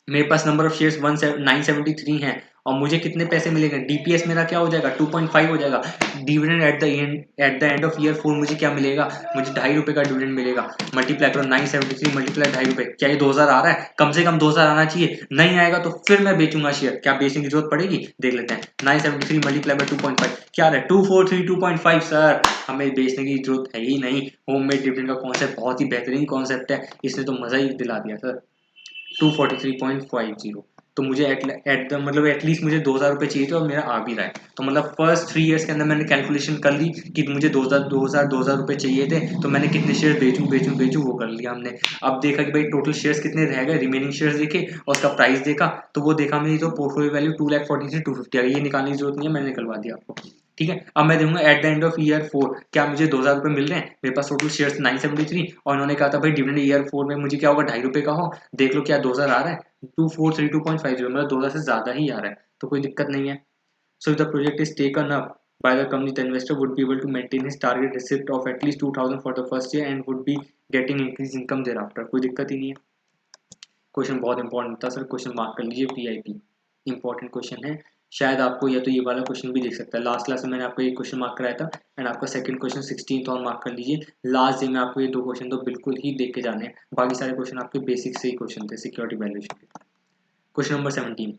मेरे पास नंबर ऑफ शेयर्स 973 हैं, और मुझे कितने पैसे मिलेंगे, डीपीएस मेरा क्या हो जाएगा, 2.5 हो जाएगा। Dividend eight the end of year 4 मुझे क्या मिलेगा, मुझे ₹2.5 का डिविडेंड मिलेगा। मल्टीप्लाई करो 973 मल्टीप्लाई ₹2.5, क्या ये 2,000 आ रहा है, कम से कम 2,000 आना चाहिए, नहीं आएगा तो फिर मैं बेचूंगा शेयर, क्या बेचने की जरूरत पड़ेगी, देख लेते हैं। 973 मल्टीप्लाई बाय 2.5 क्या है, 2,432.5, सर हमें बेचने की जरूरत है ही नहीं। होममेड डिविडेंड का कॉन्सेप्ट बहुत ही बेहतरीन कॉन्सेप्ट है, इसने तो मजा ही दिला दिया सर। 243.50, तो मुझे एट द मतलब एटलीस्ट मुझे 2000 रुपये चाहिए थे और मेरा आ भी रहा है। तो मतलब फर्स्ट 3 ईयर्स के अंदर मैंने कैलकुलेशन कर ली कि मुझे 2000 रुपये चाहिए थे, तो मैंने कितने शेयर बेचूं वो कर लिया हमने। अब देखा कि भाई टोटल शेयर्स कितने रह गए, रिमेनिंग शेयर्स देखे और उसका प्राइस देखा, तो वो देखा मेरी तो पोर्टफोलियो वैल्यू 2,40,000 से 250 आ गई। ये निकालने की जरूरत नहीं है, मैंने निकलवा दिया आपको। ठीक है, अब मैं देखूंगा eight the end of year 4 क्या मुझे 2000 रुपये मिल रहे हैं। मेरे पास टोटल शेयर्स 973 और उन्होंने कहा था भाई डिविडेंड ईयर 4 में मुझे क्या होगा, ₹2.5 का हो। देख लो क्या 2000 आ रहा है, 2432.50, मतलब 2000 से ज्यादा ही आ रहा है, तो कोई दिक्कत नहीं है। So the project is taken up by the company, the investor would be able to maintain his target receipt of at least 2000 for the first year and would be getting increased income thereafter। कोई दिक्कत ही नहीं है। क्वेश्चन बहुत इंपॉर्टेंट था सर, क्वेश्चन मार्क कर लीजिए, PIP इंपॉर्टेंट क्वेश्चन है। शायद आपको या तो ये वाला क्वेश्चन भी देख सकता है। लास्ट क्लास में मैंने आपको एक क्वेश्चन मार्क कराया था एंड आपका सेकंड क्वेश्चन 16th और मार्क कर लीजिए। लास्ट डे में आपको ये 2 क्वेश्चन तो बिल्कुल ही देख के जाने हैं, बाकी सारे क्वेश्चन आपके बेसिक से ही क्वेश्चन थे सिक्योरिटी वैल्यूएशन के। Question number 17,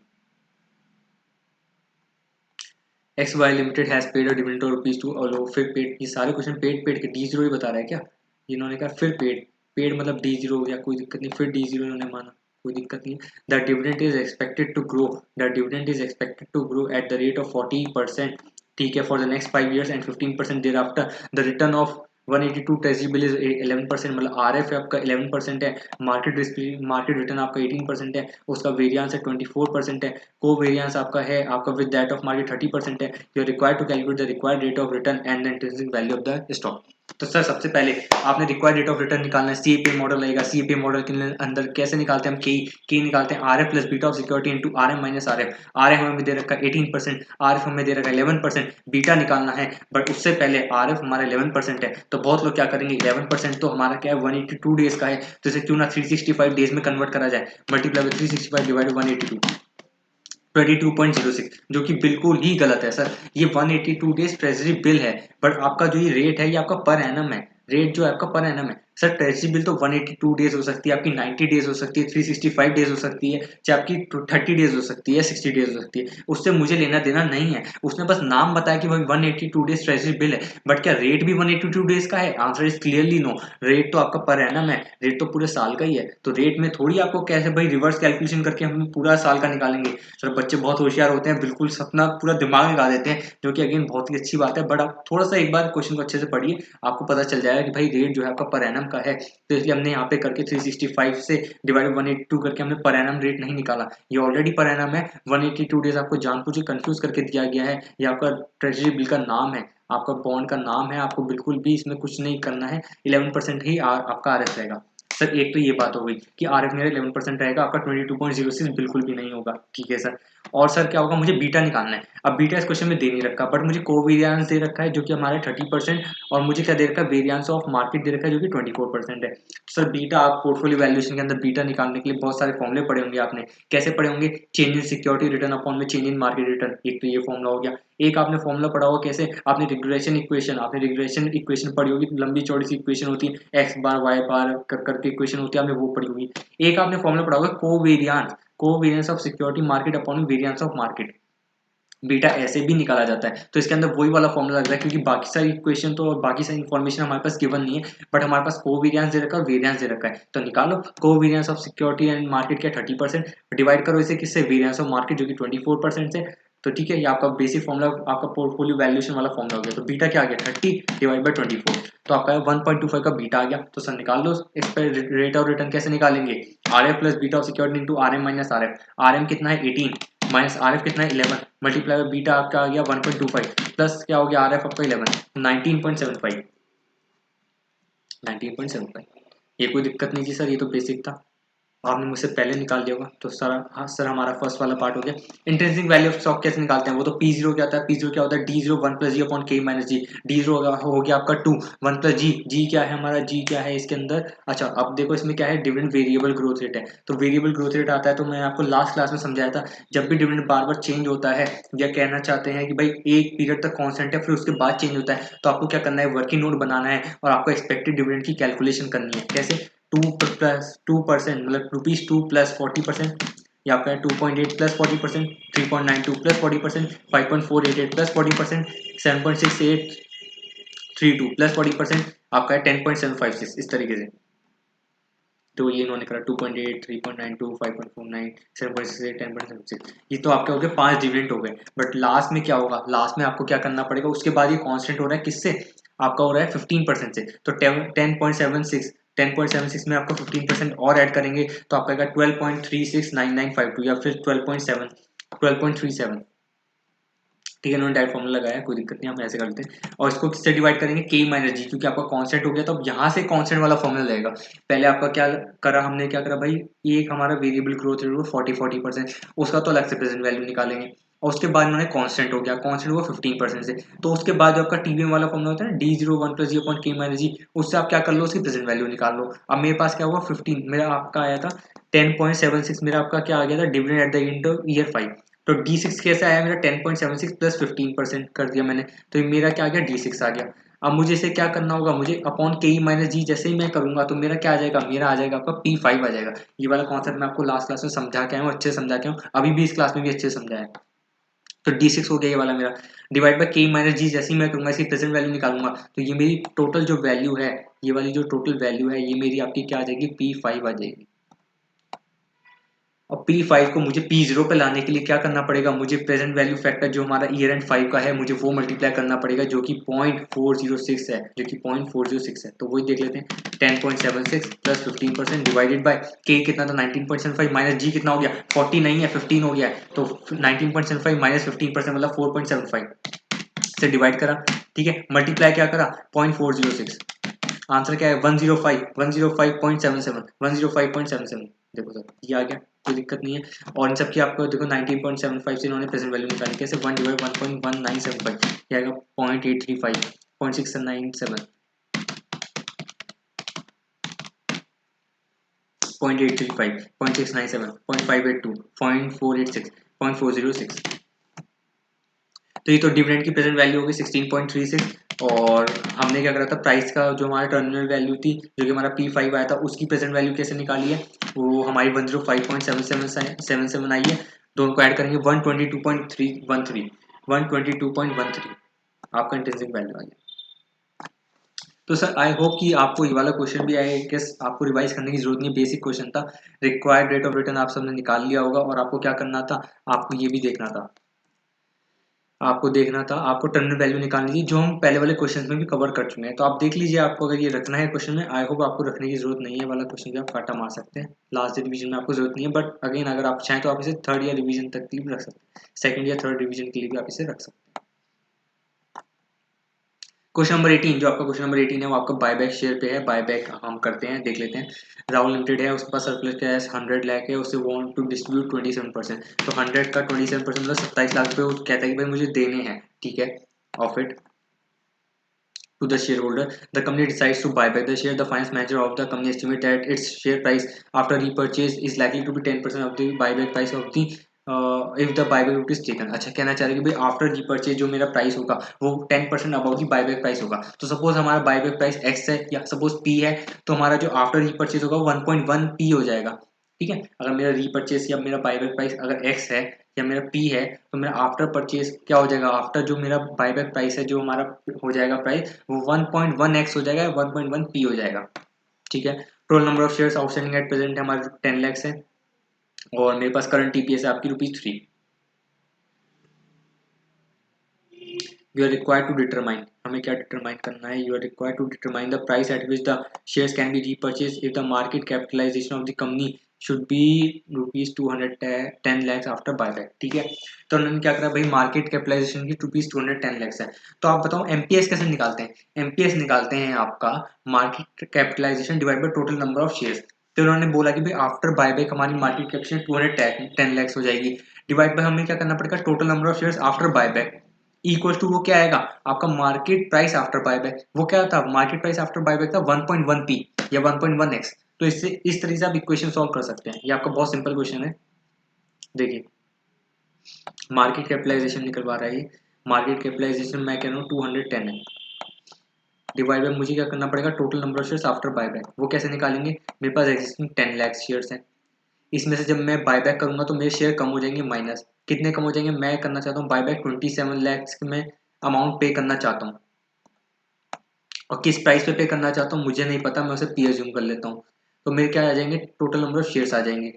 XY limited has paid a dividend of ₹2 अलो, फिर पेड, ये सारे क्वेश्चन पेड के D0 ही बता रहा है क्या। इन्होंने कहा फिर पेड मतलब D0 या कोई दिक्कत नहीं, फिर D0 इन्होंने माना, कोई दिक्कत नहीं। The dividend is expected to grow, the dividend is expected to grow at the rate of 40%, ठीक है, for the next 5 years and 15% thereafter. The return of 182 treasury bill is 11%, मतलब RF है आपका 11% है, मार्केट रिटर्न आपका 18% है, उसका वेरियंस है 24% है, को वेरियंस आपका है आपका विद दैट ऑफ मार्केट 30% है। You are required to calculate the required rate of return and the intrinsic value of the stock. तो सर सबसे पहले आपने रिक्वायर्ड रेट ऑफ रिटर्न निकालना है। CAPM मॉडल आएगा, CAPM मॉडल के अंदर कैसे निकालते हैं हम, के निकालते हैं RF plus beta of security into RM minus RF। RF हमें दे रखा है 18%, RF हमें दे रखा है 11%, बीटा निकालना है, बट उससे पहले RF हमारा 11% है। तो बहुत लोग क्या करेंगे, 11% तो हमारा क्या है 182 डेज का है, तो इसे क्यों ना 365 डेज में कन्वर्ट करा जाए, मल्टीप्लाई विद 365 डिवाइड 182, 22.06, जो कि बिल्कुल ही गलत है सर। ये 182 डेज ट्रेजरी बिल है, बट आपका जो ये रेट है ये आपका पर एनम है, रेट जो है आपका पर एनम है। सर ट्रेजरी बिल तो 182 डेज हो सकती है, आपकी 90 डेज हो सकती है, 365 डेज हो सकती है, चाहे आपकी 30 डेज हो सकती है, 60 डेज हो सकती है, उससे मुझे लेना देना नहीं है। उसने बस नाम बताया कि भाई 182 डेज ट्रेजरी बिल है, बट क्या रेट भी 182 डेज का है? Answer is clearly no. Rate तो आपका पर एनम है, रेट तो पूरे साल का ही है, तो रेट में थोड़ी आपको कैसे भाई रिवर्स कैलकुलेशन करके हम पूरा साल का निकालेंगे। सर बच्चे बहुत होशियार होते हैं, बिल्कुल सपना पूरा दिमाग लगा देते हैं, जो कि अगेन बहुत ही अच्छी बात है, बट आप थोड़ा सा एक बार क्वेश्चन को अच्छे से पढ़िए, आपको पता चल जाएगा कि भाई रेट जो है आपका पर एनम का है। तो इसलिए हमने यहाँ पे करके 365 से डिवाइड 182 करके हमने पर एनम रेट नहीं निकाला, ये ऑलरेडी पर एनम है। 182 डेज आपको जानबूझ के कंफ्यूज करके दिया गया है, ये आपका ट्रेजरी बिल का नाम है, आपका बॉन्ड का नाम है, आपको बिल्कुल भी इसमें कुछ नहीं करना है। 11% ही आपका RF रहेगा। सर एक तो ये बात हो गई कि RF मेरा 11% रहेगा, आपका 22.06 बिल्कुल भी नहीं होगा, ठीक है सर। और सर क्या होगा, मुझे बीटा निकालना है। अब बीटा इस क्वेश्चन में दे नहीं रखा, बट मुझे कोवेरियंस दे रखा है जो कि हमारे 30%, और मुझे क्या दे रखा है, वेरियंस ऑफ मार्केट दे रखा है जो कि 24% है। सर बीटा, आप पोर्टफोलियो वैल्यूएशन के अंदर बीटा निकालने के लिए बहुत सारे फॉर्मुले पढ़े होंगे आपने। कैसे पढ़े होंगे, change in security return upon में चेंज इन मार्केट रिटर्न, एक तो ये फॉर्मुला हो गया। एक आपने फॉर्मुला पढ़ा होगा कैसे, आपने रिग्रेशन इक्वेशन पढ़ी होगी, लंबी चौड़ी सी इक्वेशन होती है, एक्स बार वाई बार कर करके इक्वेशन होती है, आपने वो पढ़ी होगी। एक आपने फॉर्मुला पढ़ा होगा covariance of security market upon variance of market, beta ऐसे भी निकाला जाता है। तो इसके अंदर वही वाला फॉर्मुला लग रहा है, क्योंकि बाकी सारी इक्वेशन तो और बाकी सारी इन्फॉर्मेशन हमारे पास गिवन नहीं है, बट हमारे पास कोवेरियंस दे रखा है और वेरियंस दे रखा है। तो निकालो covariance of security and market क्या 30%, डिवाइड करो इसे किससे, वेरियंस ऑफ मार्केट जो कि 24% से। तो ठीक है, ये आपका बेसिक फॉर्मुला आपका पोर्टफोलियो वैल्यूएशन वाला फॉर्मुला हो गया। तो बीटा क्या आ गया, 30 डिवाइड बाई 24, तो आपका 1.25 का बीटा आ गया। तो सर निकाल लो इस पर रेट ऑफ रिटर्न कैसे निकालेंगे, RF plus beta of security into RM minus RF। RM कितना है 18 माइनस RF कितना है 11, मल्टीप्लाई बाय बीटा आपका आ गया 1.25 प्लस क्या हो गया RF आपका 11, 19.75, 19.75। ये कोई दिक्कत नहीं थी सर, ये तो बेसिक था, आपने मुझसे पहले निकाल दिया होगा। तो सर हाँ सर, हमारा फर्स्ट वाला पार्ट हो गया। इंट्रिंसिक वैल्यू ऑफ स्टॉक कैसे निकालते हैं, वो तो P0 क्या होता है, P0 क्या होता है, D0 1 प्लस जी अपॉन K माइनस जी। D0 हो गया आपका 2, 1 प्लस जी क्या है हमारा, जी क्या है इसके अंदर। अच्छा अब देखो इसमें क्या है, डिविडेंड वेरिएबल ग्रोथ रेट है, तो वेरिएबल ग्रोथ रेट आता है, तो मैं आपको लास्ट क्लास में समझाया था, जब भी डिविडेंड बार बार चेंज होता है, या कहना चाहते हैं कि भाई एक पीरियड तक कॉन्स्टेंट है फिर उसके बाद चेंज होता है, तो आपको क्या करना है, वर्किंग नोट बनाना है और आपको एक्सपेक्टेड डिविडेंड की कैलकुलेशन करनी है। कैसे, 2% मतलब ₹2 प्लस 40%, या आपका 2.8 प्लस 40%, 3.92 प्लस 40%, 5.488 प्लस 40%, 7.6832 प्लस 40%, आपका है 10.756, इस तरीके से। तो ये इन्होंने करा 2.8, 3.92, 5.49, 7.68, 10.76। ये तो आपके हो गए 5 डिविडेंड हो गए। बट लास्ट में क्या होगा, लास्ट में आपको क्या करना पड़ेगा, उसके बाद ये कांस्टेंट हो रहा है किससे, आपका हो रहा है 15% से। तो 10.76 में आपको 15% और ऐड करेंगे तो आपका आएगा 12.369952 या फिर 12.37। ठीक है, इन्होंने डायरेक्ट फॉर्मूला लगाया, कोई दिक्कत नहीं, हम ऐसे करते हैं। और इसको किससे डिवाइड करेंगे, के माइनस जी, क्योंकि आपका कांस्टेंट हो गया तो अब यहाँ से कांस्टेंट वाला फॉर्मूला लगेगा। पहले आपका क्या करा हमने, क्या करा भाई, ये एक हमारा वेरिएबल ग्रोथ रेट 40%, उसका तो अलग से प्रेजेंट वैल्यू निकालेंगे। और उसके बाद उन्होंने कांस्टेंट हो गया, कांस्टेंट हुआ 15% से, तो उसके बाद जो आपका टीवीएम वाला फॉर्मूला होता है ना, D01 + जी अपॉन के माइनस जी, उससे आप क्या कर लो, उसकी प्रेजेंट वैल्यू निकाल लो। अब मेरे पास क्या हुआ 15, मेरा आपका आया था 10.76, मेरा आपका क्या आ गया था, dividend eight the end of year 5। तो D6 कैसे आया मेरा, 10.76 प्लस 15% कर दिया मैंने, तो मेरा क्या आ गया, D6 आ गया। अब मुझे इसे क्या करना होगा, मुझे अपॉन के ई माइनस जी जैसे ही मैं करूंगा तो मेरा क्या आ जाएगा, मेरा आ जाएगा आपका P5 आ जाएगा। ये वाला कॉन्सेप्ट मैं आपको लास्ट क्लास में समझा के आया हूँ, अच्छे समझा के हूँ, अभी भी इस क्लास में भी अच्छे समझाया है। तो D6 हो गया ये वाला मेरा, डिवाइड बाय के माइनस जी, जैसे ही मैं करूंगा इसकी प्रेजेंट वैल्यू निकालूंगा तो ये मेरी टोटल जो वैल्यू है, ये वाली जो टोटल वैल्यू है, ये मेरी आपकी क्या आ जाएगी, P5 आ जाएगी। और P5 को मुझे P0 पे लाने के लिए क्या करना पड़ेगा, मुझे प्रेजेंट वैल्यू फैक्टर जो हमारा ईयर एंड 5 का है, मुझे वो मल्टीप्लाई करना पड़ेगा, जो कि 0.406 है, जो कि 0.406 है। तो वही देख लेते हैं, 10.76 प्लस 15% डिवाइडेड बाय के कितना था 19.75 माइनस जी कितना हो गया 40 नहीं है 15 हो गया है, तो 19.75 माइनस 15% मतलब 4.75 से डिवाइड करा। ठीक है, मल्टीप्लाई क्या करा 0.406, आंसर क्या है 105.77, 105.77। देखो सर ये आ गया, कोई दिक्कत नहीं है। और इन सब की आपको देखो 19.75 से इन्होंने प्रेजेंट वैल्यू निकाली, कैसे 1 डिवाइड 1.1975, ये आएगा 0.835, 0.697, 0.835, 0.697, 0.582, 0.486, 0.406। तो ये तो डिविडेंड की प्रेजेंट वैल्यू होगी 16.36। और हमने क्या करा था, प्राइस का जो हमारा टर्मिनल वैल्यू थी, जो कि हमारा P5 आया था, उसकी प्रेजेंट वैल्यू कैसे निकाली है, वो हमारी 105.77 आई है। दोनों को ऐड करेंगे 122.313, 122.13 आपका इंट्रिंसिक वैल्यू आ गया। तो सर आई होप कि आपको ये वाला क्वेश्चन भी आया, कि आपको रिवाइज करने की जरूरत नहीं, बेसिक क्वेश्चन था। रिक्वायर्ड रेट ऑफ रिटर्न आप सबने निकाल लिया होगा, और आपको क्या करना था, आपको ये भी देखना था, आपको टर्मिनल वैल्यू निकालनी थी, जो हम पहले वाले क्वेश्चन में भी कवर कर चुके हैं। तो आप देख लीजिए, आपको अगर ये रखना है क्वेश्चन में, आई होप आपको रखने की जरूरत नहीं है, वाला क्वेश्चन भी आप काटा मार सकते हैं, लास्ट रिवीजन में आपको जरूरत नहीं है। बट अगेन अगर आप चाहें तो आप इसे थर्ड या रिवीजन तक के लिए भी रख सकते हैं, सेकंड या थर्ड रिवीजन के लिए भी आप इसे रख सकते हैं। क्वेश्चन नंबर 18, जो आपका क्वेश्चन नंबर 18 है, वो आपका बायबैक शेयर पे है। बायबैक हम करते हैं, देख लेते हैं। राहुल लिमिटेड है, उसके पास सरप्लस कैश 100 लाख है, उसे वांट टू डिस्ट्रीब्यूट 27%। तो 100 का 27% मतलब 27 लाख रुपए, वो कहता है कि भाई मुझे देने हैं, ठीक है, of it to the shareholder. The company decides to buy back the share. The finance manager of the company estimates that its share price after repurchase is likely to be 10% of the buyback price of the if the buyback route is taken। अच्छा, कहना चाह रहे हैं कि भाई आफ्टर रीपर्चेज जो मेरा प्राइस होगा वो 10% अबाउ दी बायबैक प्राइस होगा। तो सपोज हमारा बायबैक प्राइस x है या सपोज p है, तो हमारा जो आफ्टर रीपर्चेज होगा 1.1 p हो जाएगा। ठीक है, अगर मेरा रीपर्चेज या मेरा बायबैक प्राइस अगर x है या मेरा P है, तो मेरा आफ्टर परचेज क्या हो जाएगा, आफ्टर जो मेरा बायबैक प्राइस है, जो हमारा हो जाएगा प्राइस, वो 1.1x हो जाएगा, 1.1 P हो जाएगा। ठीक है, total number of shares outstanding at present है हमारे 10 लाख है, और मेरे पास करंट टीपीएस है आपकी ₹3। You are required to determine, हमें क्या डिटरमाइन करना है, you are required to determine the price at which the shares can be repurchase if the market capitalisation of the company should be ₹210 lakhs after buyback. ठीक है, तो उन्होंने क्या करा भाई, मार्केट कैपिटलाइजेशन की ₹210 lakhs है। तो आप बताओ एमपीएस कैसे निकालते हैं, एमपीएस निकालते हैं आपका market capitalisation divide by total number of shares. तो उन्होंने बोला कि भाई आफ्टर बायबैक हमारी मार्केट कैपिटलाइजेशन 210 lakhs हो जाएगी, डिवाइड बाय हमें क्या करना पड़ेगा, total number of shares after buyback, equal to वो क्या आएगा आपका मार्केट प्राइस आफ्टर बायबैक। वो क्या था, मार्केट प्राइस आफ्टर बायबैक था 1.1 पी या 1.1x। तो इससे इस तरीके से आप इक्वेशन सॉल्व कर सकते हैं, ये आपका बहुत सिंपल क्वेश्चन है। देखिए, मार्केट कैपिटलाइजेशन निकलवा रहा है ये, मार्केट कैपिटलाइजेशन मैं कह रहा हूँ 210 है, डिवाइड बाय मुझे क्या करना पड़ेगा, total number of shares after buyback. वो कैसे निकालेंगे, मेरे पास एग्जिस्टिंग 10 लाख शेयर्स हैं, इसमें से जब मैं बायबैक करूंगा तो मेरे शेयर कम हो जाएंगे, माइनस कितने कम हो जाएंगे, मैं करना चाहता हूँ बायबैक 27 lakhs में अमाउंट पे करना चाहता हूँ, और किस प्राइस पे करना चाहता हूँ मुझे नहीं पता, मैं उसे पी एज्यूम कर लेता हूँ। तो मेरे क्या आ जाएंगे, टोटल नंबर ऑफ शेयर्स आ जाएंगे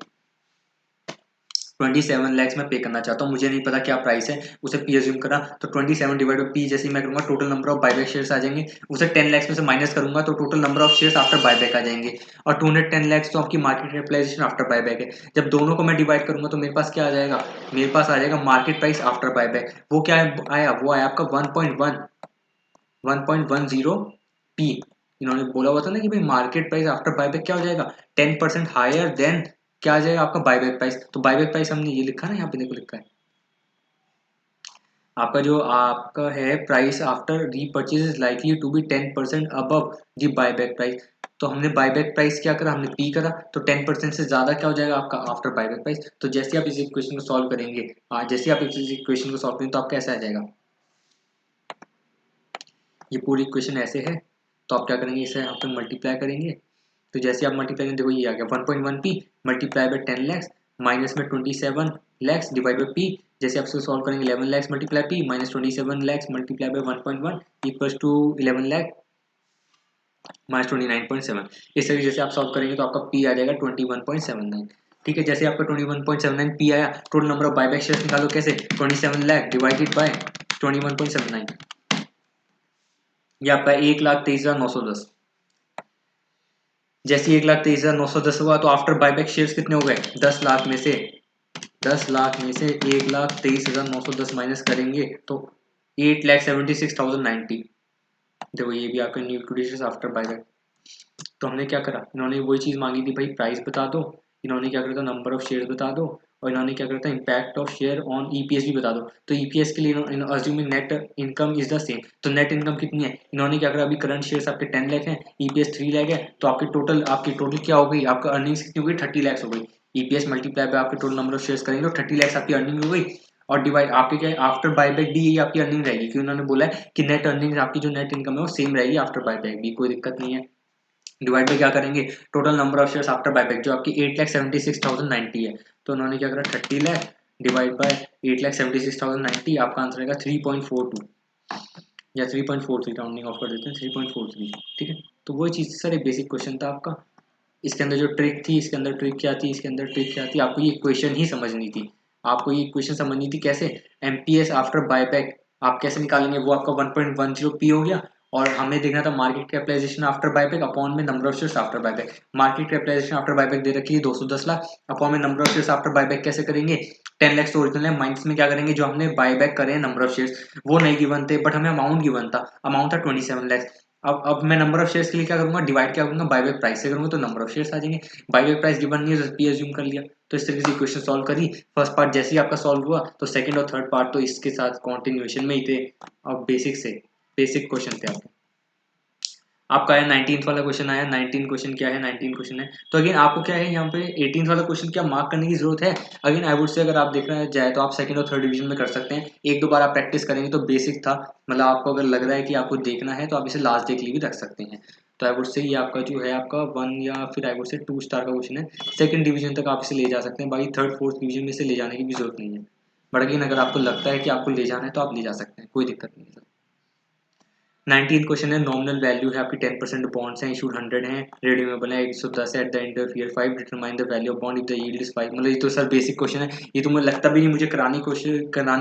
27 लैक्स मैं पे करना चाहता हूँ, मुझे नहीं पता क्या प्राइस है, उसे पी एज्यूम करा, तो 27 डिवाइड बाई पी जैसे मैं करूँगा total number of buyback shares आ जाएंगे, उसे 10 लैक्स में से माइनस करूंगा तो total number of shares after buyback आ जाएंगे, और 210 लैक्स तो आपकी मार्केट कैपिटलाइजेशन आफ्टर बायबैक है। जब दोनों को मैं डिवाइड करूंगा तो मेरे पास क्या आ जाएगा, मेरे पास आ जाएगा मार्केट प्राइस आफ्टर बायबैक। वो क्या आया, वो आया आपका 1.10 पी। इन्होंने बोला हुआ था ना कि भाई मार्केट प्राइस आफ्टर बायबैक क्या हो जाएगा, 10% हायर देन क्या आ जाएगा आपका बायबैक प्राइस। तो बायबैक प्राइस हमने ये लिखा ना, यहाँ पे देखो लिखा है आपका जो आपका है price after repurchase is likely to be 10% above the buyback price. तो हमने बायबैक प्राइस क्या करा, हमने पी करा, तो 10% से ज्यादा क्या हो जाएगा आपका आफ्टर बायबैक प्राइस। तो जैसे आप इस इक्वेशन को सॉल्व करेंगे, जैसे आप इस इक्वेशन को सॉल्व करेंगे तो आपका ऐसा आ जाएगा, ये पूरी इक्वेशन ऐसे है, तो आप क्या करेंगे, इसे यहाँ पे मल्टीप्लाई करेंगे। तो जैसे आप मल्टीप्लाई करेंगे, देखो ये आ गया 1.1 P multiply by 10 lakhs minus में 27 लैक्स डिवाइड बाय पी। जैसे आप इसको सॉल्व करेंगे 11 lakhs multiply P minus 27 lakhs multiply by 1.1 equals to 11 lakhs minus 29.7। इस तरीके जैसे आप सॉल्व करेंगे तो आपका पी आ जाएगा 21.79। ठीक है, जैसे आपका 21.79 पी आया, total number of buyback shares निकालो कैसे, 27 लाख डिवाइडेड बाय 21.79, ये आपका 1,23,910। जैसे 1,23,910 हुआ तो आफ्टर बायबैक शेयर्स कितने हो गए, 10 लाख में से 1,23,910 माइनस करेंगे तो 8,76,090। देखो ये भी आपका न्यू लिक्विडेशन आफ्टर बायबैक। तो हमने क्या करा, इन्होंने वही चीज़ मांगी थी भाई, प्राइस बता दो, इन्होंने क्या करा था नंबर ऑफ शेयर्स बता दो, और इन्होंने क्या करा था impact of share on EPS भी बता दो। तो ईपीएस के लिए assuming net income is the same, तो नेट इनकम कितनी है, इन्होंने क्या करा, अभी करंट शेयर्स आपके 10 लाख हैं, ईपीएस 3 लाख है, तो आपकी टोटल क्या हो गई, आपका अर्निंग्स कितनी हो गई, 30 लैक्स हो गई। ईपीएस मल्टीप्लाई बाय आपके टोटल नंबर ऑफ शेयर्स करेंगे तो 30 लैक्स आपकी अर्निंग हो गई, और डिवाइड आपके क्या आफ्टर बायबैक भी यही आपकी अर्निंग रहेगी, क्योंकि उन्होंने बोला है कि नेट अर्निंग आपकी जो नेट इनकम है वो सेम रहेगी आफ्टर बायबैक भी, कोई दिक्कत नहीं है। डिवाइड बाय क्या करेंगे, total number of shares after buyback जो आपकी 8,76,090 है, तो उन्होंने क्या करा 30 लाख डिवाइड बाय 8,76,090, आपका आंसर आएगा 3.42 या 3.43, राउंडिंग ऑफ कर देते हैं 3.43। ठीक है, तो वही चीज़ सर एक बेसिक क्वेश्चन था आपका। इसके अंदर जो ट्रिक थी, इसके अंदर ट्रिक क्या थी, इसके अंदर ट्रिक क्या थी, आपको ये इक्वेशन ही समझनी थी, आपको ये इक्वेशन समझनी थी कैसे, एमपीएस आफ्टर बायबैक आप कैसे निकालेंगे, वो आपका 1.10 पी हो गया, और हमें देखना था market capitalisation after buyback upon में number of shares after buyback. Market capitalisation after buyback दे रखी है 210 लाख, अपॉन में number of shares after buyback कैसे करेंगे, 10 लाख तो ओरिजिनल है, माइनस में क्या करेंगे जो हमने बायबैक करे हैं नंबर ऑफ शेयर्स, वो नहीं गिवन थे बट हमें अमाउंट गिवन था, अमाउंट था 27 लाख। अब मैं नंबर ऑफ शेयर्स के लिए क्या करूंगा, डिवाइड क्या करूंगा बायबैक प्राइस से करूंगा, तो नंबर ऑफ शेयर्स आ जाएंगे, बायबैक प्राइस गिवन नहीं है तो पी एज्यूम कर लिया। तो इस तरीके से इक्वेशन सॉल्व करी, फर्स्ट पार्ट जैसे ही आपका सॉल्व हुआ तो सेकंड और थर्ड पार्ट तो इसके साथ कॉन्टिन्यूएशन में ही थे, अब बेसिक क्वेश्चन थे आपके। आपका है 19th वाला क्वेश्चन आया, 19 क्वेश्चन क्या है, 19 क्वेश्चन है, तो अगेन आपको क्या है यहाँ पे 18th वाला क्वेश्चन क्या मार्क करने की जरूरत है, अगेन आई वुड से अगर आप देखना जाए तो आप सेकंड और थर्ड डिवीजन में कर सकते हैं, एक दो बार आप प्रैक्टिस करेंगे तो बेसिक था, मतलब आपको अगर लग रहा है कि आपको देखना है तो आप इसे लास्ट डे के लिए भी रख सकते हैं। तो आई वुड से ये आपका जो है आपका 1 या फिर आई वुड से 2 स्टार का क्वेश्चन है, सेकंड डिवीजन तक आप इसे ले जा सकते हैं, बाकी थर्ड फोर्थ डिवीजन में इसे ले जाने की भी जरूरत नहीं है, बट अगेन अगर आपको लगता है कि आपको ले जाना है तो आप ले जा सकते हैं, कोई दिक्कत नहीं है। 19 क्वेश्चन है, नॉमिनल वैल्यू है आपकी 10% बॉन्ड्स हैं, इशूड 100 हैं, रिडीमेबल है 110 eight the end of year 5, determine the value of bond if the yield is 5। मतलब ये तो सर बेसिक क्वेश्चन है, ये तो मुझे लगता भी नहीं मुझे कराने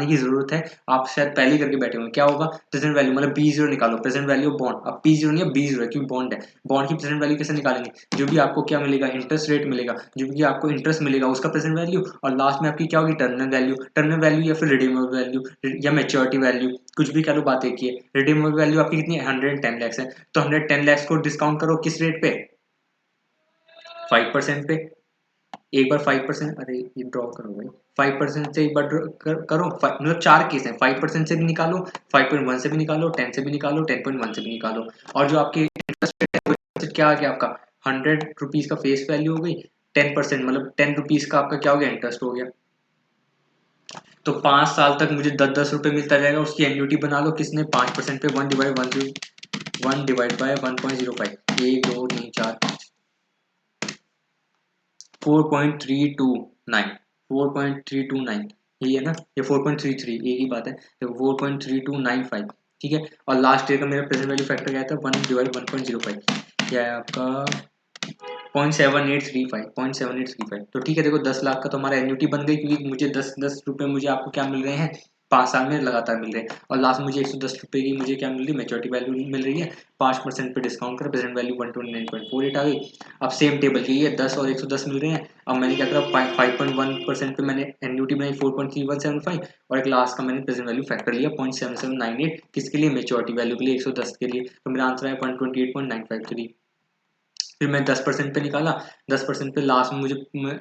की जरूरत है, आप शायद पहले ही करके बैठे होंगे। क्या होगा, प्रेजेंट वैल्यू मतलब B0 निकालो, प्रेजेंट वैल्यू ऑफ बॉन्ड, अब P0 नहीं है B0 है क्योंकि बॉन्ड है, बॉन्ड की प्रेजेंट वैल्यू कैसे निकालेंगे, जो भी आपको क्या मिलेगा इंटरेस्ट रेट मिलेगा, जो भी आपको इंटरेस्ट मिलेगा उसका प्रेजेंट वैल्यू, और लास्ट में आपकी क्या होगी टर्मिनल वैल्यू या फिर रिडीमेबल वैल्यू या मैच्योरिटी वैल्यू, कुछ भी कह लो, बात एक ही है। रिडीमेबल वैल्यू आपकी कितनी है 110 लैक्स है, तो 110 लैक्स को डिस्काउंट करो किस रेट पे, 5% पे, एक बार 5%, अरे ये ड्रॉ करो भाई, 5% से एक बार करो, मतलब चार केस हैं, 5% से भी निकालो, 5.1 से भी निकालो, 10 से भी निकालो, 10.1 से भी निकालो, और जो आपके इंटरेस्ट रेट है वो क्या आ गया आपका 100 रुपीज का फेस वैल्यू हो गई, 10% मतलब 10 रुपीज का आपका क्या हो गया इंटरेस्ट हो गया, तो 5 साल तक मुझे 10-10 रुपए मिलता जाएगा, उसकी एन्युटी बना लो किसने 5% पे 1/1.05, 4.329 यही है ना, ये 4.33 एक ही बात है, तो 4.3295। ठीक है, और लास्ट ईयर का मेरा प्रेजेंट वैल्यू फैक्टर क्या था 1/1.05, क्या है आपका 0.7835 तो ठीक है। देखो 10 लाख का तो हमारा एन्युटी बन गई, क्योंकि मुझे 10 रुपए मुझे आपको क्या मिल रहे हैं 5 साल में लगातार मिल रहे हैं, और लास्ट मुझे 110 रुपए की मुझे क्या मिल रही है मैच्योरिटी वैल्यू मिल रही है। 5% पे डिस्काउंट कर प्रेजेंट वैल्यू 129.48 आ गई। अब सेम टेबल की ये 10 और 110 मिल रहे हैं। अब मैंने क्या करा 5.1% पे मैंने एन्युटी बनाई 4.3175, और एक लास्ट का मैंने प्रेजेंट वैल्यू फैक्टर लिया 0.7798 किसके लिए मैच्योरिटी वैल्यू के लिए 110 के लिए। तो मेरा आंसर है 128.953। फिर मैं 10% पे निकाला, 10% पे लास्ट में मुझे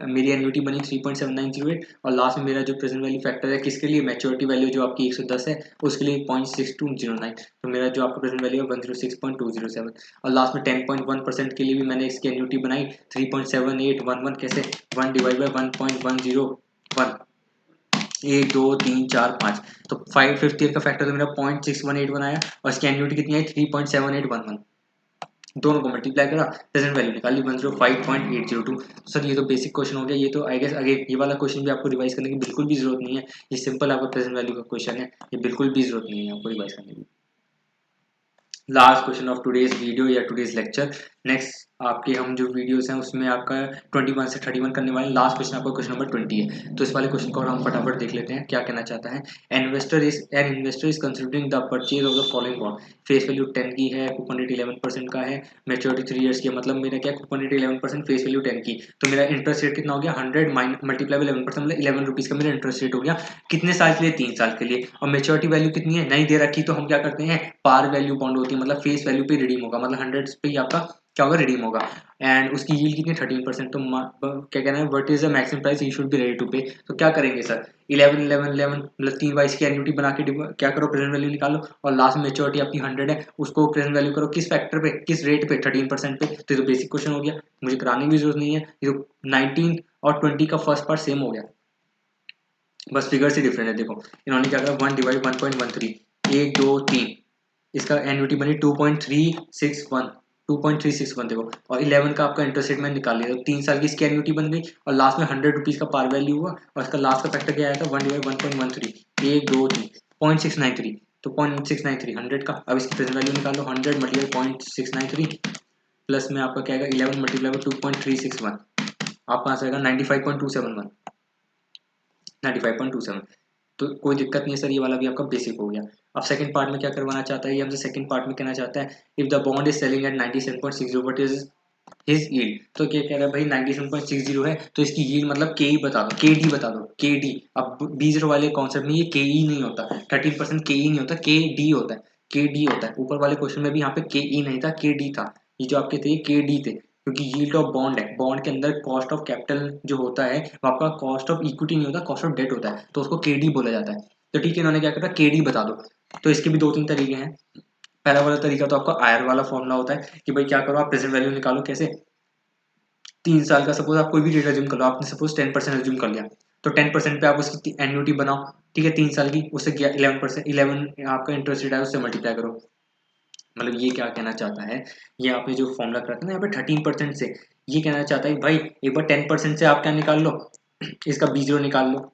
मेरी एन्युटी बनी 3.7908, और लास्ट में मेरा जो प्रेजेंट वैल्यू फैक्टर है किसके लिए मैच्योरिटी वैल्यू जो आपकी 110 है उसके लिए 0.6209, तो मेरा जो आपका प्रेजेंट वैल्यू है 106.207। और लास्ट में 10.1% के लिए भी मैंने इसकी एन्युटी बनाई 3.7811 कैसे 1 डिवाइड बाई 1.101 1 2 3 4 5, तो 5th ईयर का फैक्टर तो मेरा 0.618 बनाया, और इसकी एन्युटी कितनी आई 3.7811, दोनों को मल्टीप्लाई करा प्रेजेंट वैल्यू निकाली 105.802। सर ये तो बेसिक क्वेश्चन हो गया, ये तो आई गेस अगेन ये वाला क्वेश्चन भी आपको रिवाइज करने की बिल्कुल भी जरूरत नहीं है, ये सिंपल आपका प्रेजेंट वैल्यू का क्वेश्चन है, ये बिल्कुल भी जरूरत नहीं है आपको रिवाइज करने की। Last question of today's video या टुडेज लेक्चर। नेक्स्ट आपके हम जो वीडियोस हैं उसमें आपका 21 से 31 करने वाले, लास्ट क्वेश्चन आपका क्वेश्चन नंबर 20 है। तो इस वाले क्वेश्चन को हम फटाफट देख लेते हैं क्या कहना चाहता है। Investor is considering the purchase of the following bond, face value 10 की है, कूपन रेट 11% का है, मैच्योरिटी 3 ईयर्स की है, मतलब मेरा क्या कूपन रेट 11%, फेस वैल्यू 10 की, तो मेरा इंटरेस्ट रेट कितना हो गया 100 मल्टीप्लाई 11%, मतलब 11 रुपीज का मेरा इंटरेस्ट रेट हो गया। कितने साल के लिए 3 साल के लिए। और मैच्योरिटी वैल्यू कितनी है नहीं दे रखी, तो हम क्या करते हैं पार वैल्यू बॉन्ड होती है, मतलब फेस वैल्यू पे रिडीम होगा, मतलब 100 पे ही आपका क्या होगा रिडीम होगा। एंड उसकी यील्ड कितनी 13%, तो क्या कहना है what is the maximum price you should be ready to pay. तो क्या करेंगे सर 11 11 11 मतलब 3 बाईस की एन्युटी बना के क्या करो प्रेजेंट वैल्यू निकालो, और लास्ट में मैच्योरिटी आपकी 100 है, उसको प्रेजेंट वैल्यू करो किस फैक्टर पे किस रेट पे 13% पे। तो ये तो बेसिक क्वेश्चन हो गया, मुझे कराने की जरूरत नहीं है। ये तो 19 और 20 का फर्स्ट पार्ट सेम हो गया, बस फिगर से डिफरेंट है। देखो इन्होंने क्या करा 1 डिवाइड 1.13 1 2 3, इसका एन्युटी बनी 2.361 देखो, और 11 का आपका इंटरेस्ट रेट मैंने निकाल लिया, तो 3 साल की इसकी एन्युटी बन गई, और लास्ट में 100 रुपीज का पार वैल्यू हुआ, और इसका लास्ट का फैक्टर क्या आया था 1 डिवाइड 1.13 1 2 3 0.693, तो 0.693 100 का। अब इसकी प्रेजेंट वैल्यू निकालो 100 मल्टीप्लाई 0.693 प्लस में आपका क्या आएगा 11 मल्टीप्लाई 2.361, आपका आंसर आएगा 95.271 95.27। तो कोई दिक्कत नहीं है सर, ये वाला भी आपका बेसिक हो गया। अब सेकंड पार्ट में क्या करवाना चाहता है ये हमसे, सेकंड पार्ट में कहना चाहता है if the bond is selling at 97.60 what is his yield. तो क्या कह रहा है भाई 97.60 है, तो इसकी यील्ड मतलब के बता दो, के डी बता दो, के डी। अब B0 वाले कॉन्सेप्ट में ये के ई नहीं होता, 13% के ई नहीं होता, के डी होता है, के डी होता है। ऊपर वाले क्वेश्चन में भी यहाँ पे के ई नहीं था, के डी था, ये जो आपके थे के डी थे, क्योंकि यील्ड ऑफ बॉन्ड है, बॉन्ड के अंदर कॉस्ट ऑफ कैपिटल जो होता है वो आपका कॉस्ट ऑफ इक्विटी नहीं होता, कॉस्ट ऑफ डेट होता है, तो उसको केडी बोला जाता है। तो ठीक है इन्होंने क्या करा केडी बता दो। तो इसके भी 2-3 तरीके हैं। पहला वाला तरीका तो आपका आयर वाला फॉर्मूला होता है कि भाई क्या करो आप प्रेजेंट वैल्यू निकालो कैसे 3 साल का, सपोज आप कोई भी रेट अज्यूम कर लो, आपने सपोज 10% अज्यूम कर लिया, तो 10% पे आप उसकी एन्युटी बनाओ, ठीक है 3 साल की, उससे 11% 11 आपका इंटरेस्ट रेट है उससे मल्टीप्लाई करो। मतलब ये क्या कहना चाहता है, ये आपने जो फॉर्मूला करा था ना यहाँ पे 13% से, ये कहना चाहता है भाई एक बार 10% से आप क्या निकाल लो इसका B0 निकाल लो,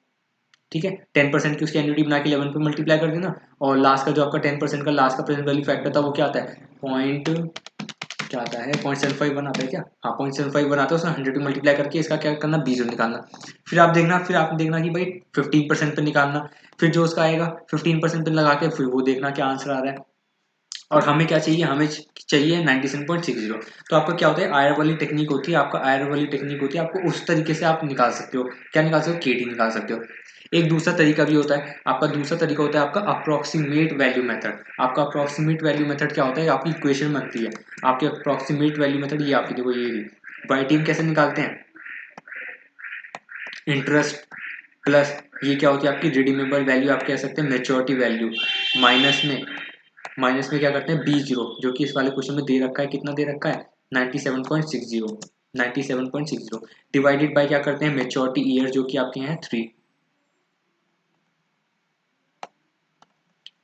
ठीक है 10% की उसकी एन्युटी बना के 11 पे मल्टीप्लाई कर देना, और लास्ट का जो आपका 10% का लास्ट का प्रेजेंट वैल्यू फैक्टर था वो क्या आता है पॉइंट क्या आता है 0.751 आता है क्या, हाँ 0.751 आता है, उसमें 100 मल्टीप्लाई करके इसका क्या करना B0 निकालना। फिर आप देखना कि भाई 15% पे निकालना, फिर जो उसका आएगा 15% पे लगा के फिर वो देखना क्या आंसर आ रहा है। और हमें क्या चाहिए, हमें चाहिए 97.60। तो आपका क्या होता है आयर वाली टेक्निक होती है, आपका आयर वाली टेक्निक होती है, आपको उस तरीके से आप निकाल सकते हो, क्या निकाल सकते हो केडी निकाल सकते हो। एक दूसरा तरीका भी होता है, आपका दूसरा तरीका होता है आपका अप्रोक्सीमेट वैल्यू मेथड। आपका अप्रोक्सीमेट वैल्यू मेथड क्या होता है, आपकी इक्वेशन बनती है, आपके अप्रोक्सीमेट वैल्यू मेथड ये आपकी देखो ये बाई टीम कैसे निकालते हैं इंटरेस्ट प्लस ये क्या होती है आपकी रिडीमेबल वैल्यू, आप कह सकते हैं मेच्योरिटी वैल्यू, माइनस में क्या करते हैं B0 जो कि इस वाले क्वेश्चन में दे रखा है, कितना दे रखा है 97.60 डिवाइडेड बाय क्या करते हैं मेच्योरिटी ईयर जो कि आपके हैं 3,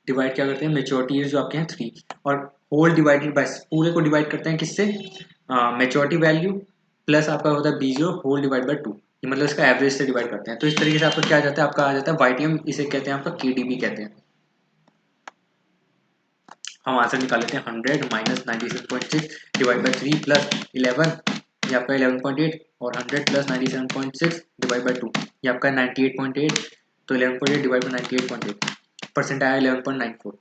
डिवाइड क्या करते हैं मेच्योरिटी ईयर जो आपके हैं 3, और होल डिवाइडेड बाय पूरे को डिवाइड करते हैं किससे मेच्योरिटी वैल्यू प्लस आपका होता है B0 होल डिवाइड बाय 2, मतलब इसका एवरेज से डिवाइड करते हैं। तो इस तरीके से आपका क्या आ जाता है, आपका आ जाता है YTM, इसे कहते हैं आपका KDB कहते हैं। हम आंसर निकाल लेते हैं 100 माइनस 97.6 डिवाइड बाई 3 प्लस 11 ये आपका 11.8 और 100 प्लस 97.6 डिवाइड बाई 2 ये आपका 98.8, तो 11.8 डिवाइड बाई 98.8 परसेंट आया 11.94,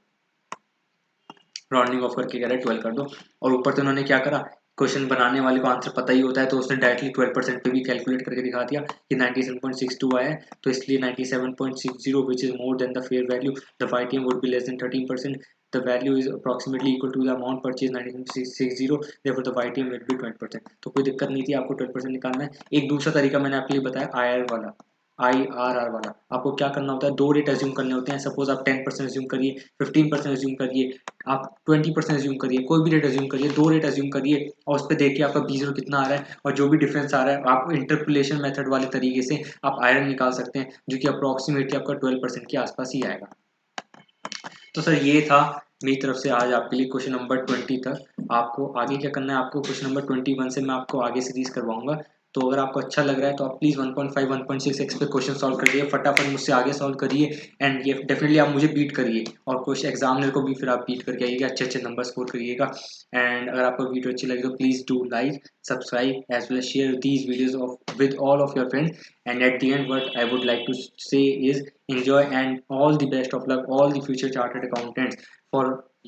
राउंडिंग ऑफ करके कह रहा है 12 कर दो। और ऊपर तो उन्होंने क्या करा, क्वेश्चन बनाने वाले को आंसर पता ही होता है तो उसने डायरेक्टली 12% पे भी कैलकुलेट करके दिखा दिया कि 97.62 आया है, तो इसलिए 97.60 which is more than the fair value, the YTM would be less than 13%, the value is approximately equal to the amount purchase 97.60, therefore the YTM will be 20%। तो कोई दिक्कत नहीं थी, आपको 12% निकालना है। एक दूसरा तरीका मैंने आपके लिए बताया IR वाला, IRR वाला। आपको क्या करना होता है, 2 रेट अज्यूम करने होते हैं। सपोज आप 10% अज्यूम करिए, 15% अज्यूम करिए, आप 20% अज्यूम करिए, कोई भी रेट अज्यूम करिए, 2 रेट अज्यूम करिए और उस पर देखिए आपका B0 कितना आ रहा है, और जो भी डिफरेंस आ रहा है आप इंटरपोलेशन मेथड वाले तरीके से आप आयरन निकाल सकते हैं, जो कि अप्रॉक्सीमेटली आपका 12% के आसपास ही आएगा। तो सर ये था मेरी तरफ से आज आपके लिए क्वेश्चन नंबर 20 तक। आपको आगे क्या करना है, आपको क्वेश्चन नंबर 21 से मैं आपको आगे सीरीज करवाऊंगा। तो अगर आपको अच्छा लग रहा है तो आप प्लीज़ 1.5 1.6x पे क्वेश्चन सॉल्व करिए, फटाफट मुझसे आगे सॉल्व करिए, एंड ये डेफिनेटली आप मुझे बीट करिए, और कुछ एग्जामिनर को भी फिर आप बीट करके आइएगा, अच्छे अच्छे नंबर स्कोर करिएगा। एंड अगर आपको वीडियो अच्छी लगी तो please do like, subscribe as well as share these videos of with all of your friends. And at the end what I would like to say is enjoy and all the best of luck, all the future chartered accountants for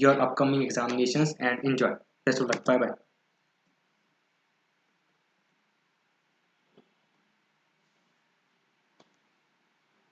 your upcoming examinations, and enjoy. Best of luck. Bye bye.